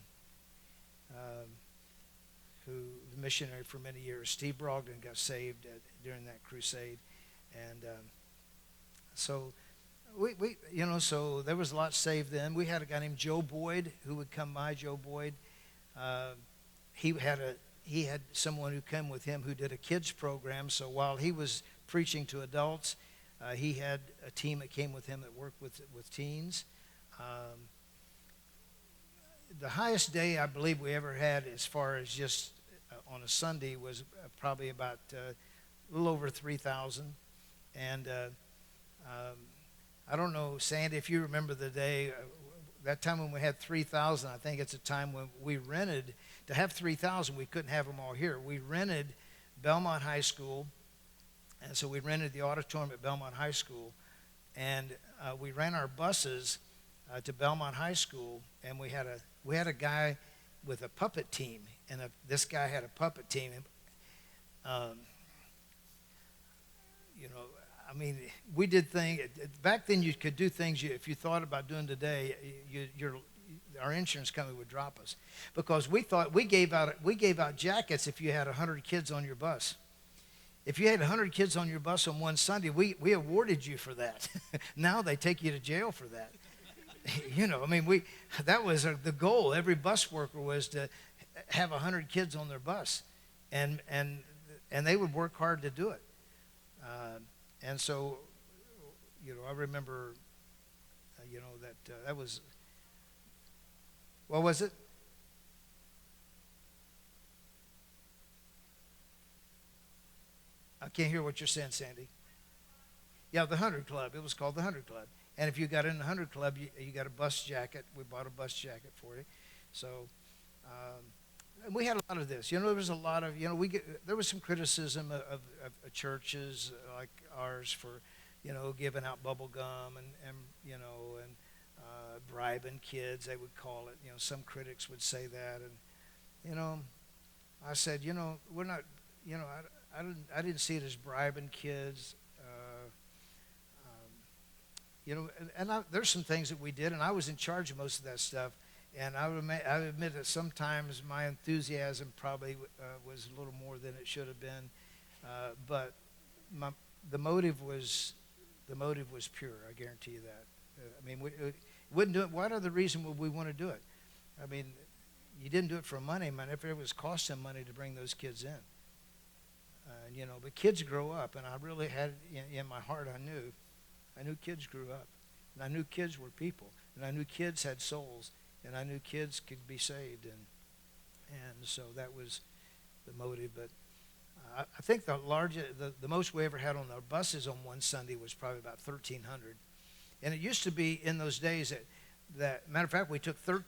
who the missionary for many years. Steve Brogdon got saved during that crusade, and so so there was a lot saved then. We had a guy named Joe Boyd who would come by. Joe Boyd, he had someone who came with him who did a kids program. So while he was preaching to adults, he had a team that came with him that worked with teens. The highest day I believe we ever had, as far as just on a Sunday, was probably about a little over 3,000. And I don't know, Sandy, if you remember the day, that time when we had 3,000, I think it's a time when we rented. To have 3,000, we couldn't have them all here. We rented Belmont High School, and so we rented the auditorium at Belmont High School, and we ran our buses to Belmont High School, and we had a guy with a puppet team, and this guy had a puppet team. I mean, we did things back then. You could do things if you thought about doing today. Our insurance company would drop us because we thought we gave out jackets if you had 100 kids on your bus. If you had 100 kids on your bus on one Sunday, we awarded you for that. Now they take you to jail for that. I mean, that was the goal. Every bus worker was to have 100 kids on their bus, and they would work hard to do it. And so, I remember, that was, what was it? I can't hear what you're saying, Sandy. Yeah, the 100 Club. It was called the 100 Club. And if you got in the 100 Club, you got a bus jacket. We bought a bus jacket for you. So And we had a lot of this. There was a lot of, there was some criticism of churches like ours for, giving out bubble gum and bribing kids, they would call it. Some critics would say that. And, I said, we're not, I didn't see it as bribing kids. There's some things that we did, and I was in charge of most of that stuff. And I admit that sometimes my enthusiasm probably was a little more than it should have been, but the motive was pure. I guarantee you that. We wouldn't do it. What other reason would we want to do it? You didn't do it for money, man. If it was costing money to bring those kids in, but kids grow up, and I really had in my heart. I knew kids grew up, and I knew kids were people, and I knew kids had souls. And I knew kids could be saved, and so that was the motive. But I think the most we ever had on our buses on one Sunday was probably about 1,300. And it used to be in those days that matter of fact, we took the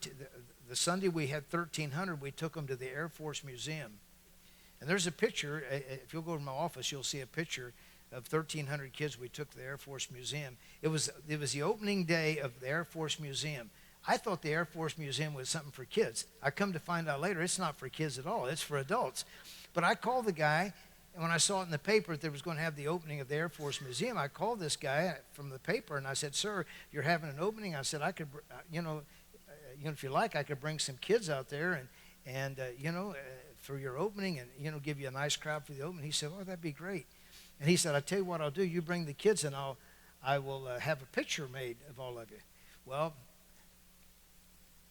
Sunday we had 1,300. We took them to the Air Force Museum, and there's a picture. If you'll go to my office, you'll see a picture of 1,300 kids we took to the Air Force Museum. It was the opening day of the Air Force Museum. I thought the Air Force Museum was something for kids. I come to find out later it's not for kids at all. It's for adults. But I called the guy, and when I saw it in the paper that they was going to have the opening of the Air Force Museum, I called this guy from the paper, and I said, "Sir, you're having an opening." I said, "I could, if you like, I could bring some kids out there and for your opening, and give you a nice crowd for the opening." He said, "Oh, that'd be great." And he said, "I tell you what I'll do. You bring the kids, and I will have a picture made of all of you." Well,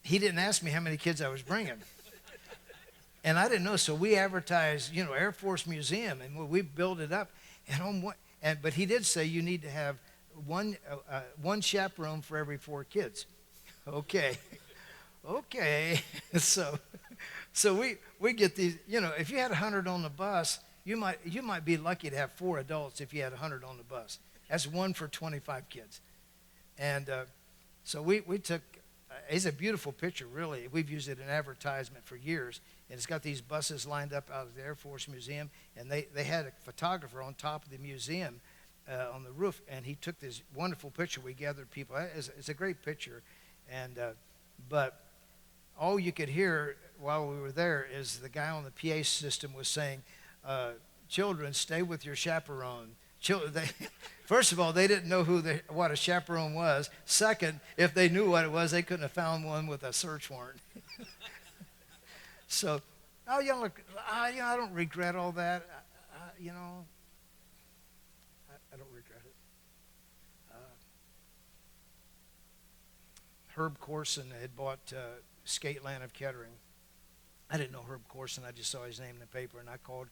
he didn't ask me how many kids I was bringing. And I didn't know, so we advertised, Air Force Museum, and we built it up. But he did say you need to have one chaperone for every 4 kids. Okay. So we get these, if you had 100 on the bus, you might be lucky to have 4 adults if you had 100 on the bus. That's 1 for 25 kids. And so we took. It's a beautiful picture, really. We've used it in advertisement for years. And it's got these buses lined up out of the Air Force Museum. And they had a photographer on top of the museum on the roof. And he took this wonderful picture. We gathered people. It's a great picture. But all you could hear while we were there is the guy on the PA system was saying, "Children, stay with your chaperone." First of all, they didn't know what a chaperone was. Second, if they knew what it was, they couldn't have found one with a search warrant. So, I don't regret all that. I don't regret it. Herb Corson had bought Skateland of Kettering. I didn't know Herb Corson. I just saw his name in the paper, and I called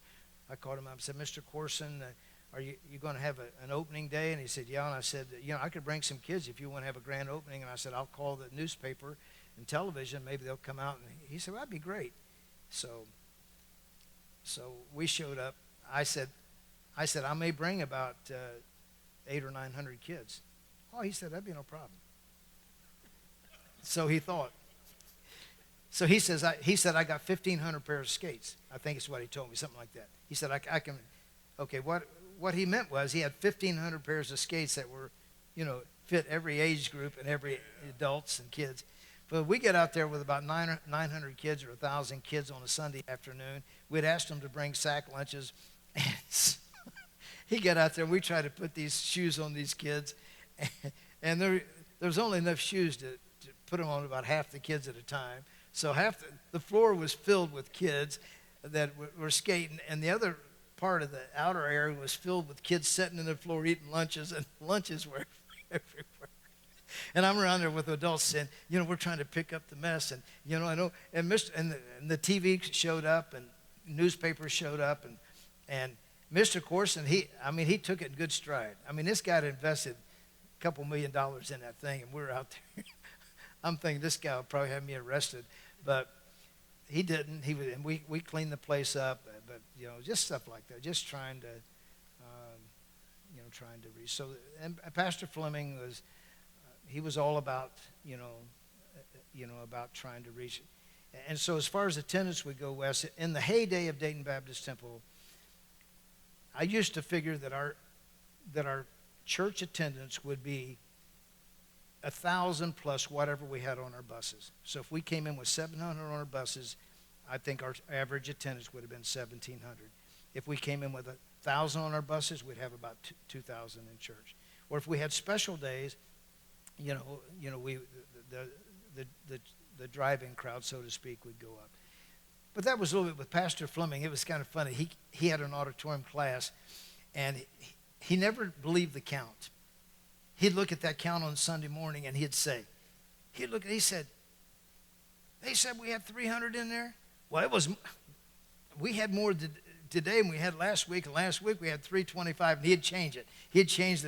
him up and said, "Mr. Corson, are you going to have an opening day?" And he said, "Yeah." And I said, "I could bring some kids if you want to have a grand opening." And I said, "I'll call the newspaper and television. Maybe they'll come out." And he said, "Well, that'd be great." So we showed up. I said, "I may bring about 800 or 900 kids." Oh, he said, "That'd be no problem." So he thought. So he said, "I got 1,500 pairs of skates." I think it's what he told me, something like that. He said, I can. Okay, what he meant was he had 1,500 pairs of skates that were, fit every age group and every adults and kids. But we get out there with about 900 kids or 1,000 kids on a Sunday afternoon. We'd asked them to bring sack lunches. And so he got out there, and we tried to put these shoes on these kids. And there was only enough shoes to put them on about half the kids at a time. So half the floor was filled with kids that were skating, and the other part of the outer area was filled with kids sitting on the floor eating lunches, and lunches were everywhere. And I'm around there with adults saying, we're trying to pick up the mess, and I know, and the TV showed up, and newspapers showed up, and Mr. Corson, he took it in good stride. This guy had invested a couple $1 million in that thing, and we're out there. I'm thinking this guy will probably have me arrested, but he didn't. We cleaned the place up, but just stuff like that, just trying to, reach. So, and Pastor Fleming was, he was all about, about trying to reach. And so as far as attendance would go, Wes, in the heyday of Dayton Baptist Temple, I used to figure that our church attendance would be 1,000 plus whatever we had on our buses. So if we came in with 700 on our buses, I think our average attendance would have been 1,700. If we came in with 1,000 on our buses, we'd have about 2,000 in church. Or if we had special days, we the drive-in crowd, so to speak, would go up. But that was a little bit with Pastor Fleming. It was kind of funny. He had an auditorium class, and he never believed the count. He'd look at that count on Sunday morning, and he said, they said we had 300 in there? Well, we had more today than we had last week. And last week we had 325, and he'd change it. He had changed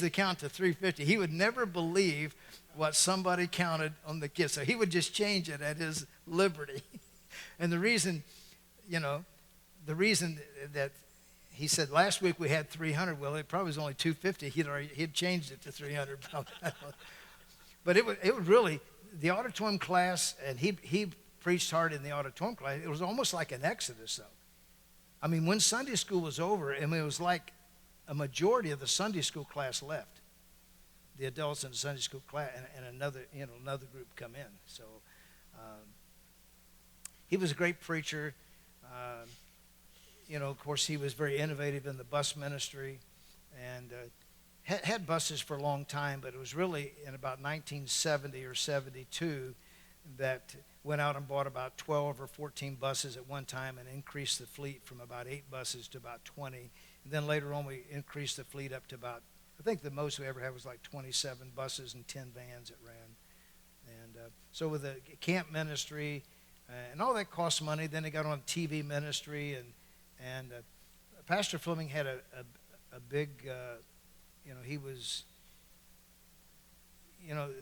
the count to 350. He would never believe what somebody counted on the kids. So he would just change it at his liberty. And the reason that he said last week we had 300, well, it probably was only 250. He'd changed it to 300. But it was really the auditorium class, and he preached hard in the auditorium class. It was almost like an exodus, though. I mean, when Sunday school was over, it was like a majority of the Sunday school class left. The adults in the Sunday school class, and another group come in. So he was a great preacher. Of course, he was very innovative in the bus ministry, and had buses for a long time, but it was really in about 1970 or 72 that went out and bought about 12 or 14 buses at one time and increased the fleet from about 8 buses to about 20. And then later on, we increased the fleet up to about, I think the most we ever had was like 27 buses and 10 vans that ran. And so with the camp ministry and all that cost money, then they got on TV ministry, and Pastor Fleming had a big, he was,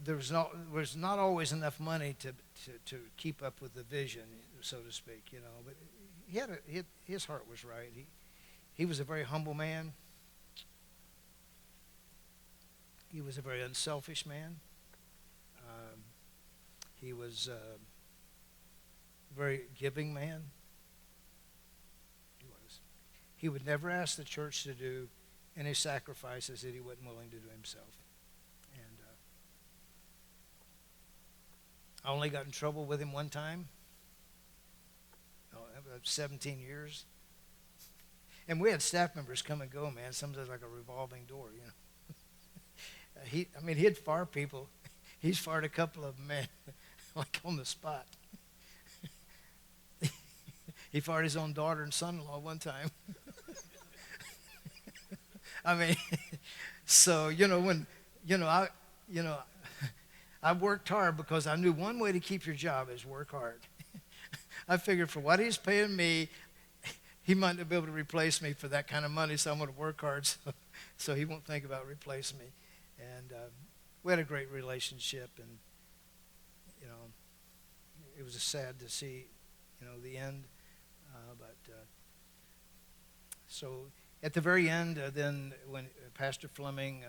there was not always enough money to keep up with the vision, so to speak, but his heart was right. He was a very humble man. He was a very unselfish man. He was a very giving man. He was. He would never ask the church to do any sacrifices that he wasn't willing to do himself. And I only got in trouble with him one time. 17 years. And we had staff members come and go, man. Sometimes like a revolving door, He'd fire people. He's fired a couple of them, man, like on the spot. He fired his own daughter and son-in-law one time. So I worked hard because I knew one way to keep your job is work hard. I figured for what he's paying me, he might not be able to replace me for that kind of money, so I'm going to work hard so he won't think about replacing me. And we had a great relationship, and it was sad to see the end. So at the very end, then when Pastor Fleming,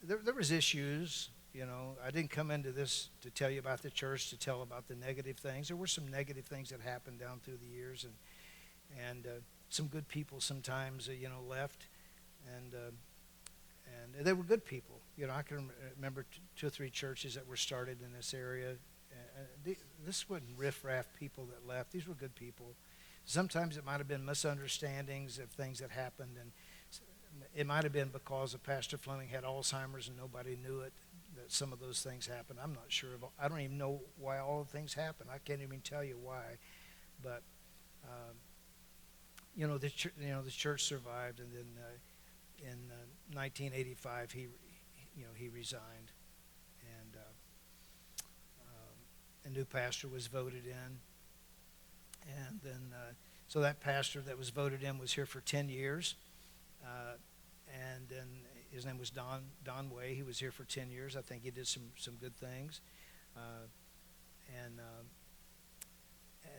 there was issues. I didn't come into this to tell you about the church, to tell about the negative things. There were some negative things that happened down through the years, and some good people sometimes, left, and they were good people. I can remember 2 or 3 churches that were started in this area. This wasn't riff-raff people that left. These were good people. Sometimes it might have been misunderstandings of things that happened, and it might have been because of Pastor Fleming had Alzheimer's and nobody knew it, that some of those things happened. I'm not sure. I don't even know why all the things happened. I can't even tell you why. But, the church survived, and then in 1985, he resigned, and a new pastor was voted in. And then, so that pastor that was voted in was here for 10 years. And then his name was Don Way. He was here for 10 years. I think he did some good things. And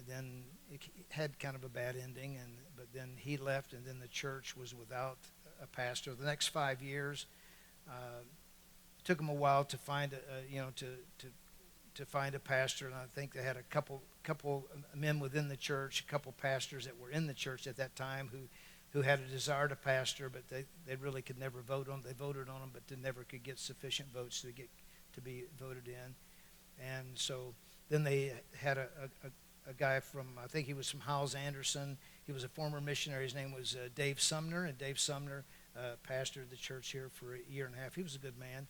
then it had kind of a bad ending. But then he left, and then the church was without a pastor. The next 5 years, took them a while to find to find a pastor, and I think they had a couple men within the church, a couple pastors that were in the church at that time who had a desire to pastor, but they really could never vote on them. They voted on them, but they never could get sufficient votes to be voted in. And so then they had a guy from, I think he was from Howes Anderson. He was a former missionary. His name was Dave Sumner, and Dave Sumner pastored the church here for a year and a half. He was a good man.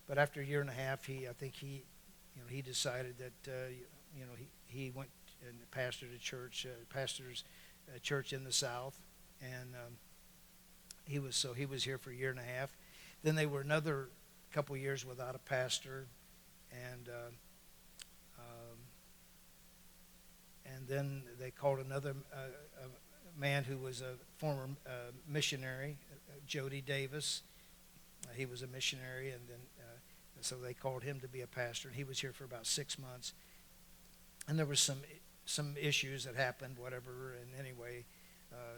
But after a year and a half, I think he decided that he went and pastored a church, pastors a church in the South, and he was here for a year and a half. Then they were another couple years without a pastor, and then they called another man who was a former missionary, Jody Davis. He was a missionary, and then so they called him to be a pastor, and he was here for about 6 months. And there was some issues that happened, whatever. And anyway,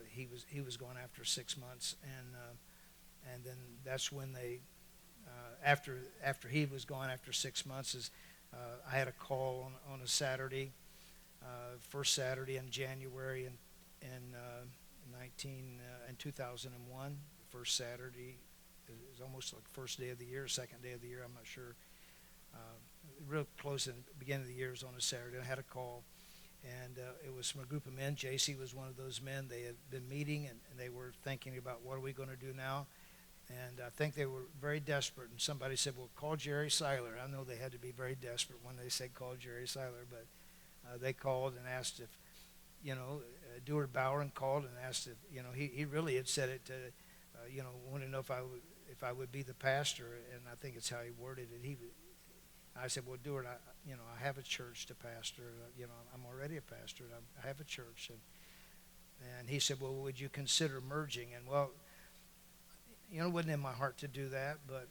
he was gone after 6 months, and then that's when they after he was gone after 6 months, I had a call on a Saturday, first Saturday in January in 2001. The first Saturday. It was almost like first day of the year, second day of the year, I'm not sure. Real close in the beginning of the year, it was on a Saturday. I had a call, and it was from a group of men. JC was one of those men. They had been meeting, and they were thinking about what are we going to do now. And I think they were very desperate. And somebody said, well, call Jerry Seiler. I know they had to be very desperate when they said call Jerry Seiler, but they called and asked if, Deward Bowen called and asked if, he really had said it to, wanted to know if I would be the pastor, and I think it's how he worded it. I said, well, Deward, I have a church to pastor. I'm already a pastor. And I have a church. And he said, well, would you consider merging? And, well, it wasn't in my heart to do that, but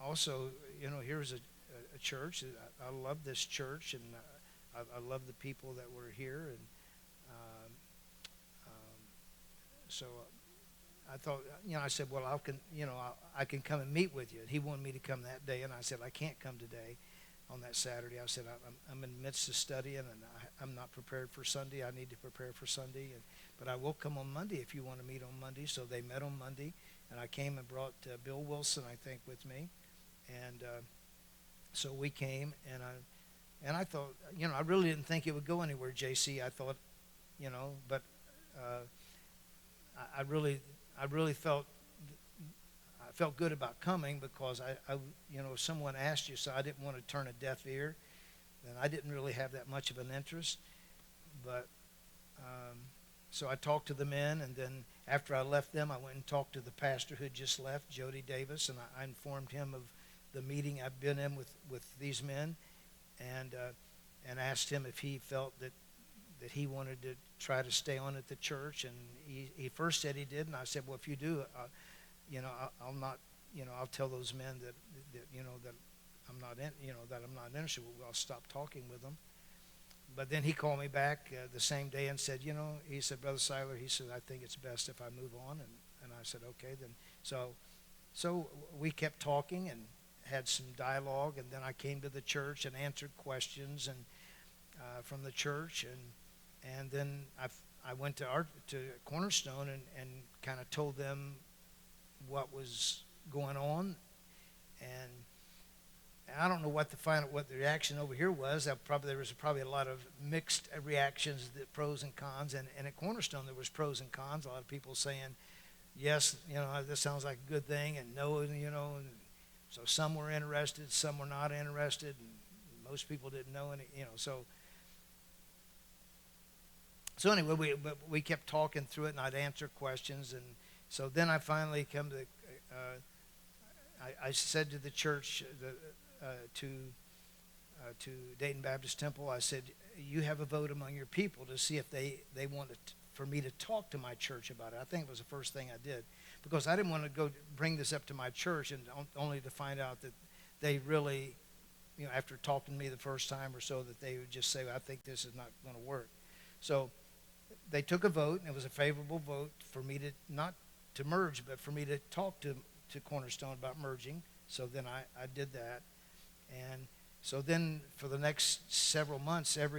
also, here's a church. I love this church, and I love the people that were here. And so I thought, I said, well, I can come and meet with you. And he wanted me to come that day, and I said, I can't come today on that Saturday. I said, I'm in the midst of studying, and I'm not prepared for Sunday. I need to prepare for Sunday, but I will come on Monday if you want to meet on Monday. So they met on Monday, and I came and brought Bill Wilson, I think, with me, and so we came, and I thought, I really didn't think it would go anywhere, JC. I thought, but I really felt good about coming because I if someone asked you, so I didn't want to turn a deaf ear. And I didn't really have that much of an interest, but so I talked to the men, and then after I left them, I went and talked to the pastor who had just left, Jody Davis, and I informed him of the meeting I've been in with these men, and asked him if he felt that he wanted to try to stay on at the church, and he first said he did, and I said, well, if you do, I'll not, I'll tell those men that I'm not interested. I'll stop talking with them. But then he called me back the same day and said, he said, Brother Seiler, he said, I think it's best if I move on, and I said, okay, then. So we kept talking and had some dialogue, and then I came to the church and answered questions and from the church, and then I went to Cornerstone and kind of told them what was going on, and I don't know what the reaction over here was. There was probably a lot of mixed reactions, the pros and cons, and at Cornerstone there was pros and cons. A lot of people saying, yes, this sounds like a good thing, and no, and so some were interested, some were not interested, and most people didn't know any, So anyway, we kept talking through it, and I'd answer questions, and so then I finally come to. I said to the church, to Dayton Baptist Temple, I said, you have a vote among your people to see if they wanted for me to talk to my church about it. I think it was the first thing I did, because I didn't want to go bring this up to my church and only to find out that they really, after talking to me the first time or so, that they would just say, I think this is not going to work. So they took a vote, and it was a favorable vote for me to not to merge, but for me to talk to Cornerstone about merging. So then I did that. And so then for the next several months, at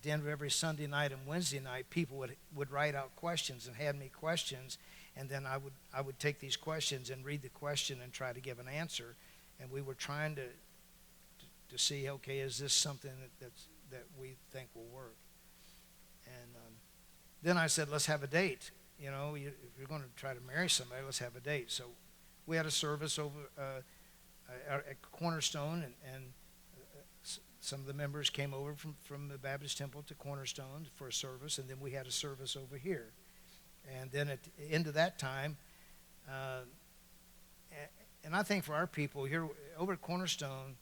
the end of every Sunday night and Wednesday night, people would write out questions and hand me questions, and then I would take these questions and read the question and try to give an answer. And we were trying to see, okay, is this something that we think will work? And then I said, let's have a date. You know, if you're going to try to marry somebody, let's have a date. So we had a service over at Cornerstone, and some of the members came over from the Baptist Temple to Cornerstone for a service, and then we had a service over here. And then at the end of that time, and I think for our people here over at Cornerstone,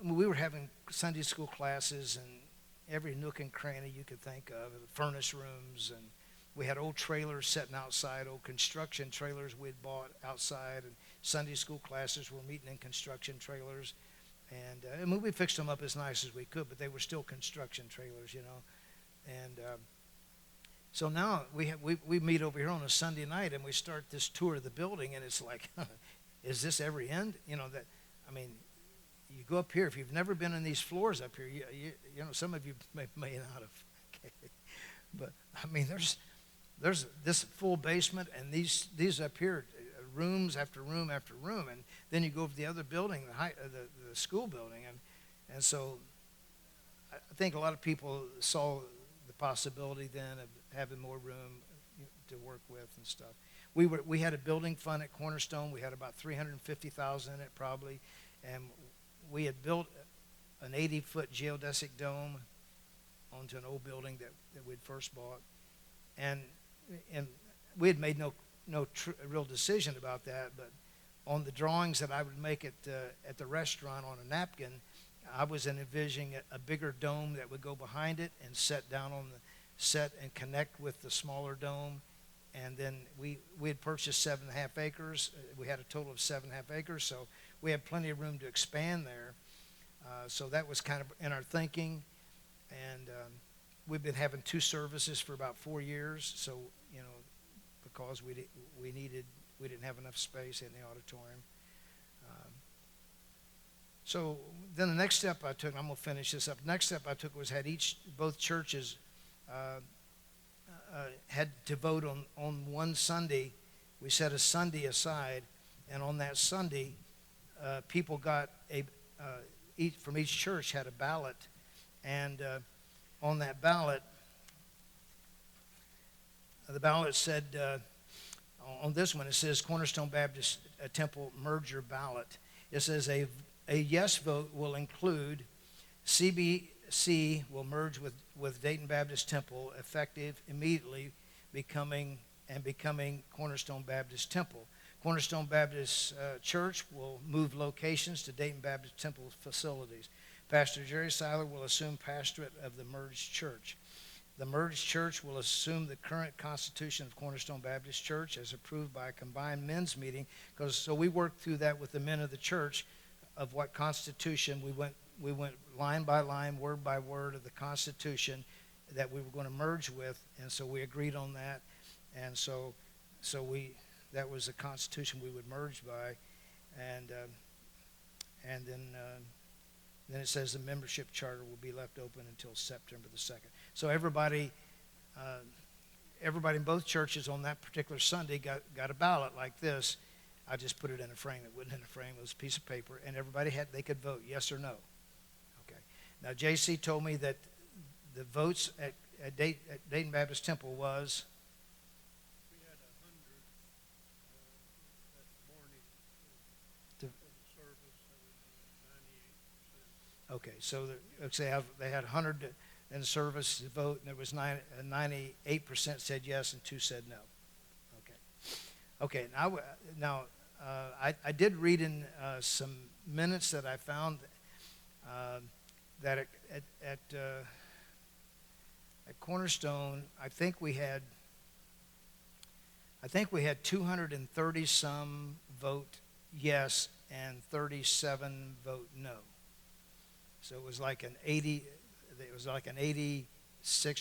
we were having Sunday school classes and every nook and cranny you could think of, furnace rooms, and we had old trailers sitting outside, old construction trailers we'd bought outside, and Sunday school classes were meeting in construction trailers. And I mean, we fixed them up as nice as we could, but they were still construction trailers, you know. And so now we meet over here on a Sunday night, and we start this tour of the building, and it's like, is this every end? You know, I mean, you go up here. If you've never been in these floors up here, you know, some of you may not have. Okay. But I mean, there's this full basement, and these up here, rooms after room after room, and then you go to the other building, the school building, and so I think a lot of people saw the possibility then of having more room to work with and stuff. We had a building fund at Cornerstone. We had about $350,000 in it probably, and we had built an 80-foot geodesic dome onto an old building that we'd first bought, and we had made no real decision about that, but on the drawings that I would make at the restaurant on a napkin, I was envisioning a bigger dome that would go behind it and set down on the set and connect with the smaller dome. And then we had purchased 7.5 acres. We had a total of 7.5 acres, so we had plenty of room to expand there. So that was kind of in our thinking, and we've been having 2 services for about 4 years. So you know, because we didn't have enough space in the auditorium. So then the next step I took, I'm going to finish this up. The next step I took was both churches had to vote on one Sunday. We set a Sunday aside, and on that Sunday, people got from each church had a ballot, and on that ballot, the ballot said, on this one, it says Cornerstone Baptist Temple merger ballot. It says a yes vote will include CBC will merge with Dayton Baptist Temple effective immediately, becoming Cornerstone Baptist Temple. Cornerstone Baptist Church will move locations to Dayton Baptist Temple facilities. Pastor Jerry Seiler will assume pastorate of the merged church. The merged church will assume the current constitution of Cornerstone Baptist Church as approved by a combined men's meeting. So we worked through that with the men of the church of what constitution we went line by line, word by word of the constitution that we were going to merge with, and so we agreed on that, and so that was the constitution we would merge by, and then it says the membership charter will be left open until September the 2nd. So everybody in both churches on that particular Sunday got a ballot like this. I just put it in a frame. It wasn't in a frame. It was a piece of paper, and everybody they could vote yes or no. Okay. Now JC told me that the votes at Dayton Baptist Temple was. We had 100 that morning for the service, and 98%. Okay, so they had 100 in the service to vote, and there was 98% said yes and 2 said no. Okay. Now I did read in some minutes that I found that at Cornerstone, I think we had 230 some vote yes and 37 vote no. So it was like an 80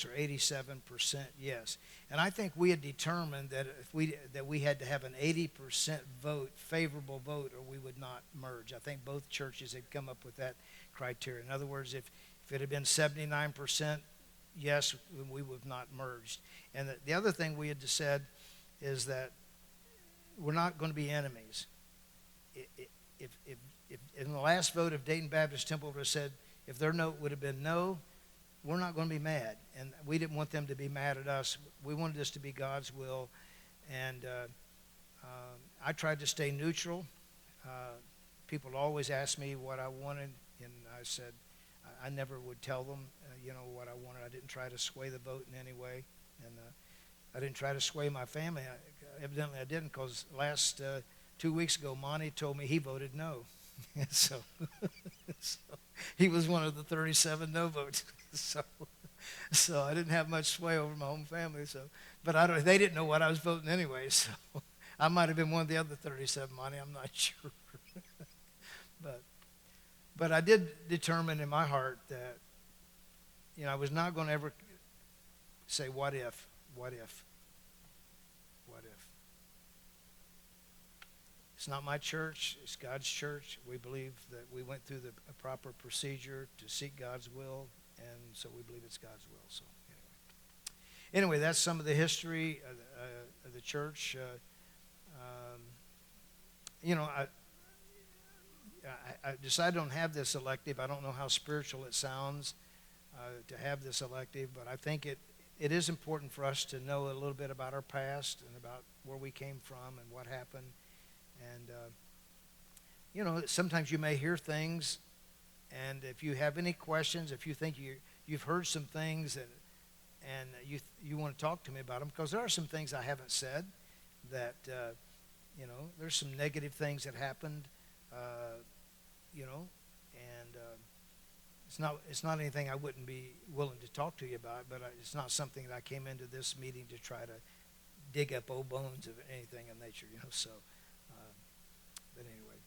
or 87% yes. And I think we had determined that we had to have an 80% vote, favorable vote, or we would not merge. I think both churches had come up with that criteria. In other words, if it had been 79% yes, we would have not merged. And the other thing we had said is that we're not going to be enemies. If in the last vote of Dayton Baptist Temple would have said, if their note would have been no, we're not going to be mad. And we didn't want them to be mad at us. We wanted this to be God's will. And I tried to stay neutral. People always asked me what I wanted, and I said I never would tell them, what I wanted. I didn't try to sway the vote in any way. And I didn't try to sway my family. Evidently I didn't, because last 2 weeks ago, Monty told me he voted no. so he was one of the 37 no votes. So I didn't have much sway over my home family. But they didn't know what I was voting anyway. So I might have been one of the other 37, Monty. I'm not sure. But I did determine in my heart that, I was not going to ever say, what if. It's not my church. It's God's church. We believe that we went through the proper procedure to seek God's will, and so we believe it's God's will. So anyway, that's some of the history of the church. I decided I don't have this elective. I don't know how spiritual it sounds to have this elective, but I think it is important for us to know a little bit about our past and about where we came from and what happened. And, sometimes you may hear things, and if you have any questions, if you think you've heard some things and you want to talk to me about them, because there are some things I haven't said that, there's some negative things that happened, and it's not anything I wouldn't be willing to talk to you about, but it's not something that I came into this meeting to try to dig up old bones of anything of nature, so. But anyway,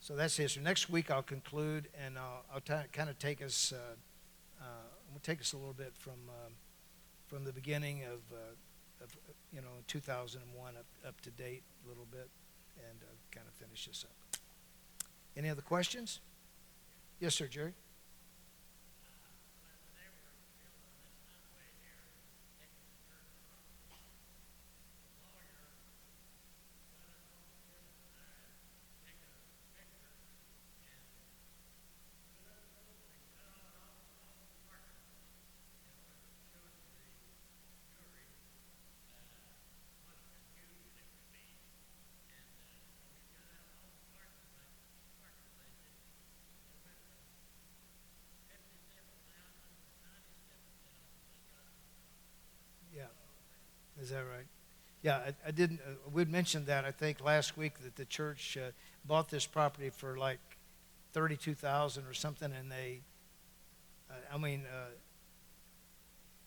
so that's history. Next week I'll conclude, and I'll kind of take us. I'm going to take us a little bit from the beginning of 2001 up to date a little bit, and kind of finish this up. Any other questions? Yes, sir, Jerry. Is that right? Yeah, I didn't. We'd mentioned that I think last week that the church bought this property for like $32,000 or something, and they,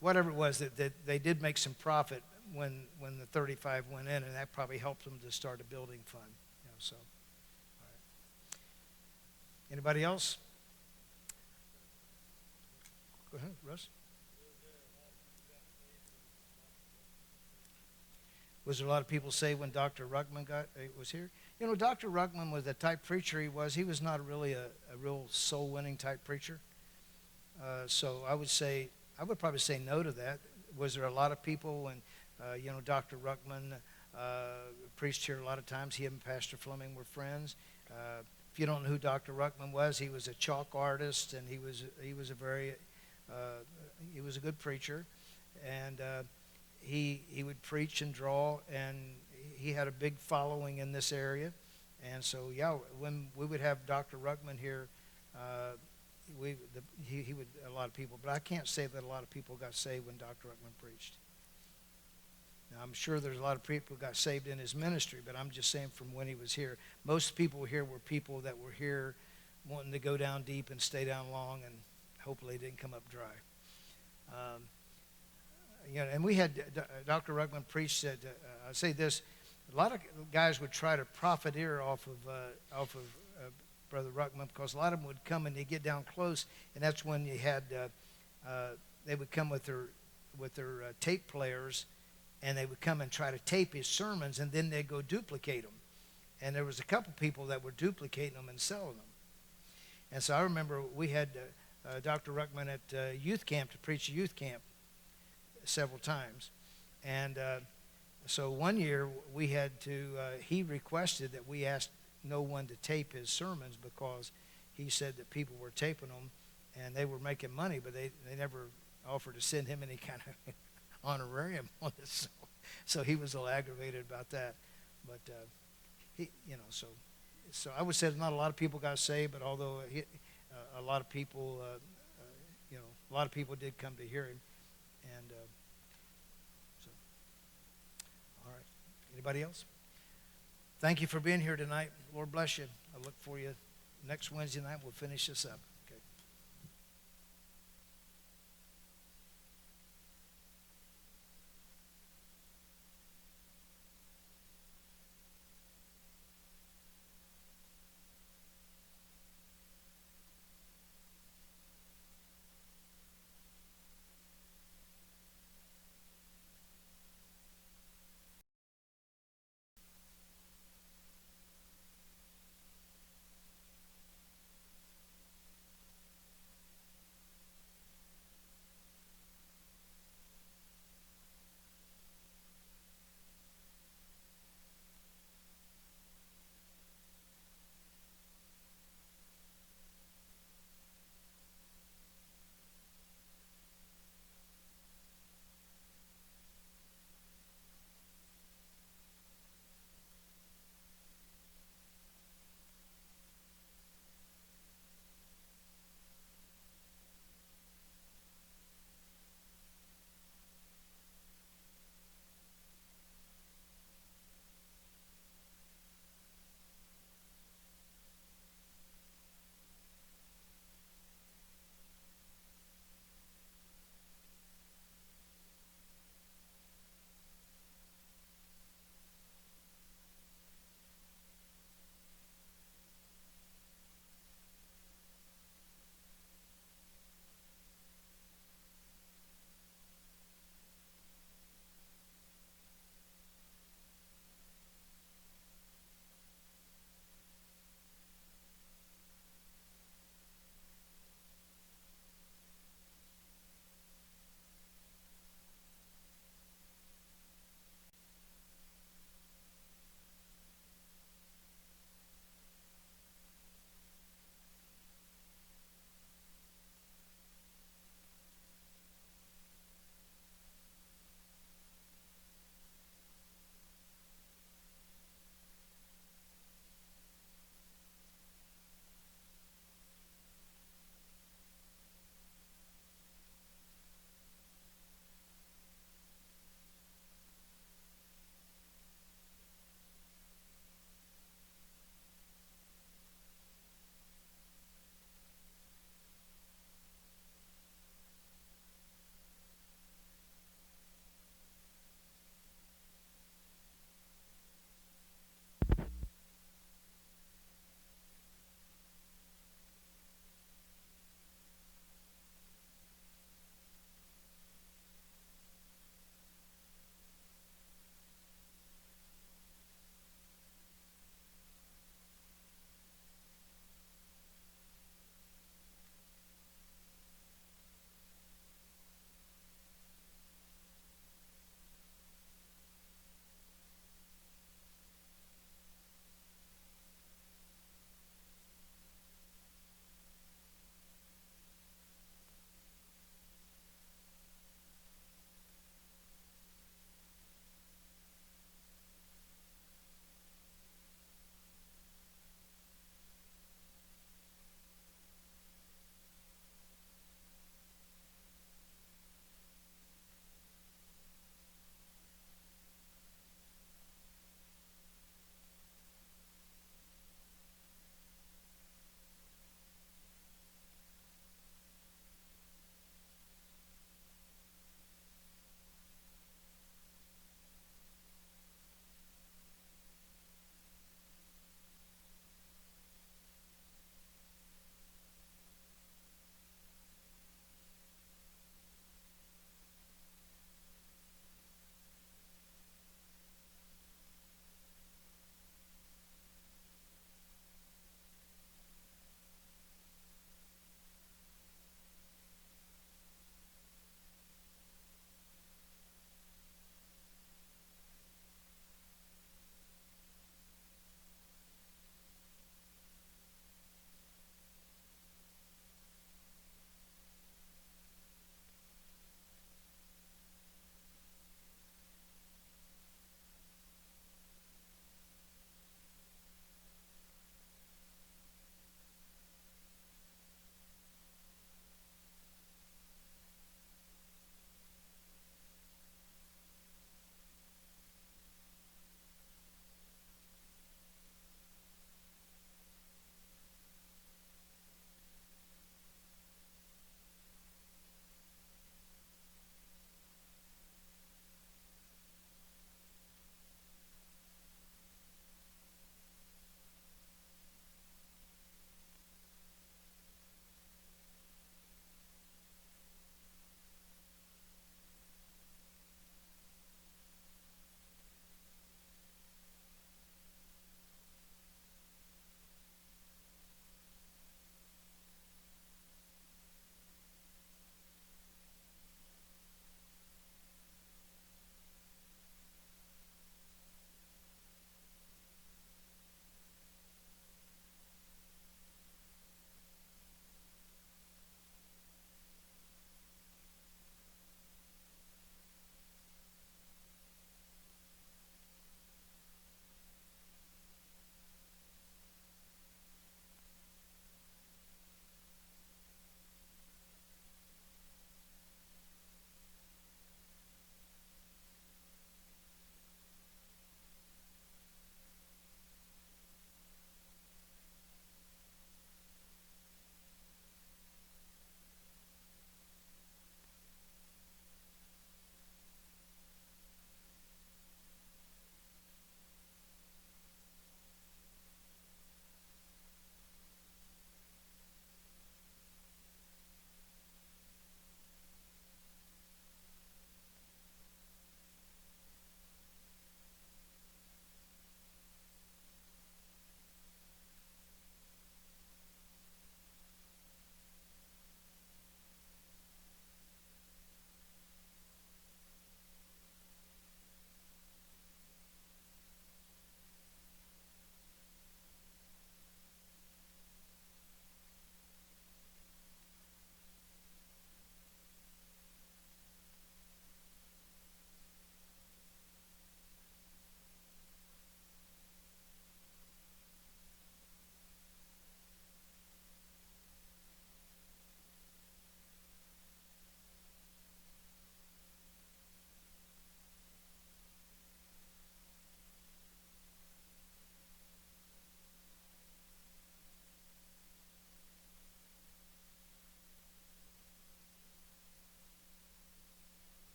whatever it was, that they did make some profit when the 35 went in, and that probably helped them to start a building fund. So. All right. Anybody else? Go ahead, Russ. Was there a lot of people saved when Dr. Ruckman was here? Dr. Ruckman was the type preacher he was. He was not really a real soul-winning type preacher. So I would probably say no to that. Was there a lot of people when, Dr. Ruckman preached here a lot of times? He and Pastor Fleming were friends. If you don't know who Dr. Ruckman was, he was a chalk artist, and he was a good preacher, and he would preach and draw, and he had a big following in this area. And so, when we would have Dr. Ruckman here, he would, a lot of people, but I can't say that a lot of people got saved when Dr. Ruckman preached. Now, I'm sure there's a lot of people who got saved in his ministry, but I'm just saying from when he was here. Most people here were people that were here wanting to go down deep and stay down long, and hopefully didn't come up dry. And we had Dr. Ruckman preach that I say this: a lot of guys would try to profiteer off of Brother Ruckman, because a lot of them would come and they get down close, and that's when you had they would come with their tape players, and they would come and try to tape his sermons, and then they'd go duplicate them. And there was a couple people that were duplicating them and selling them. And so I remember we had Dr. Ruckman at youth camp to preach youth camp several times. And so one year we had to, he requested that we ask no one to tape his sermons, because he said that people were taping them and they were making money, but they never offered to send him any kind of honorarium on this. So he was a little aggravated about that. But he, so I would say not a lot of people got saved, but although a lot of people, a lot of people did come to hear him. And so, all right. Anybody else? Thank you for being here tonight. Lord bless you. I look for you next Wednesday night. We'll finish this up.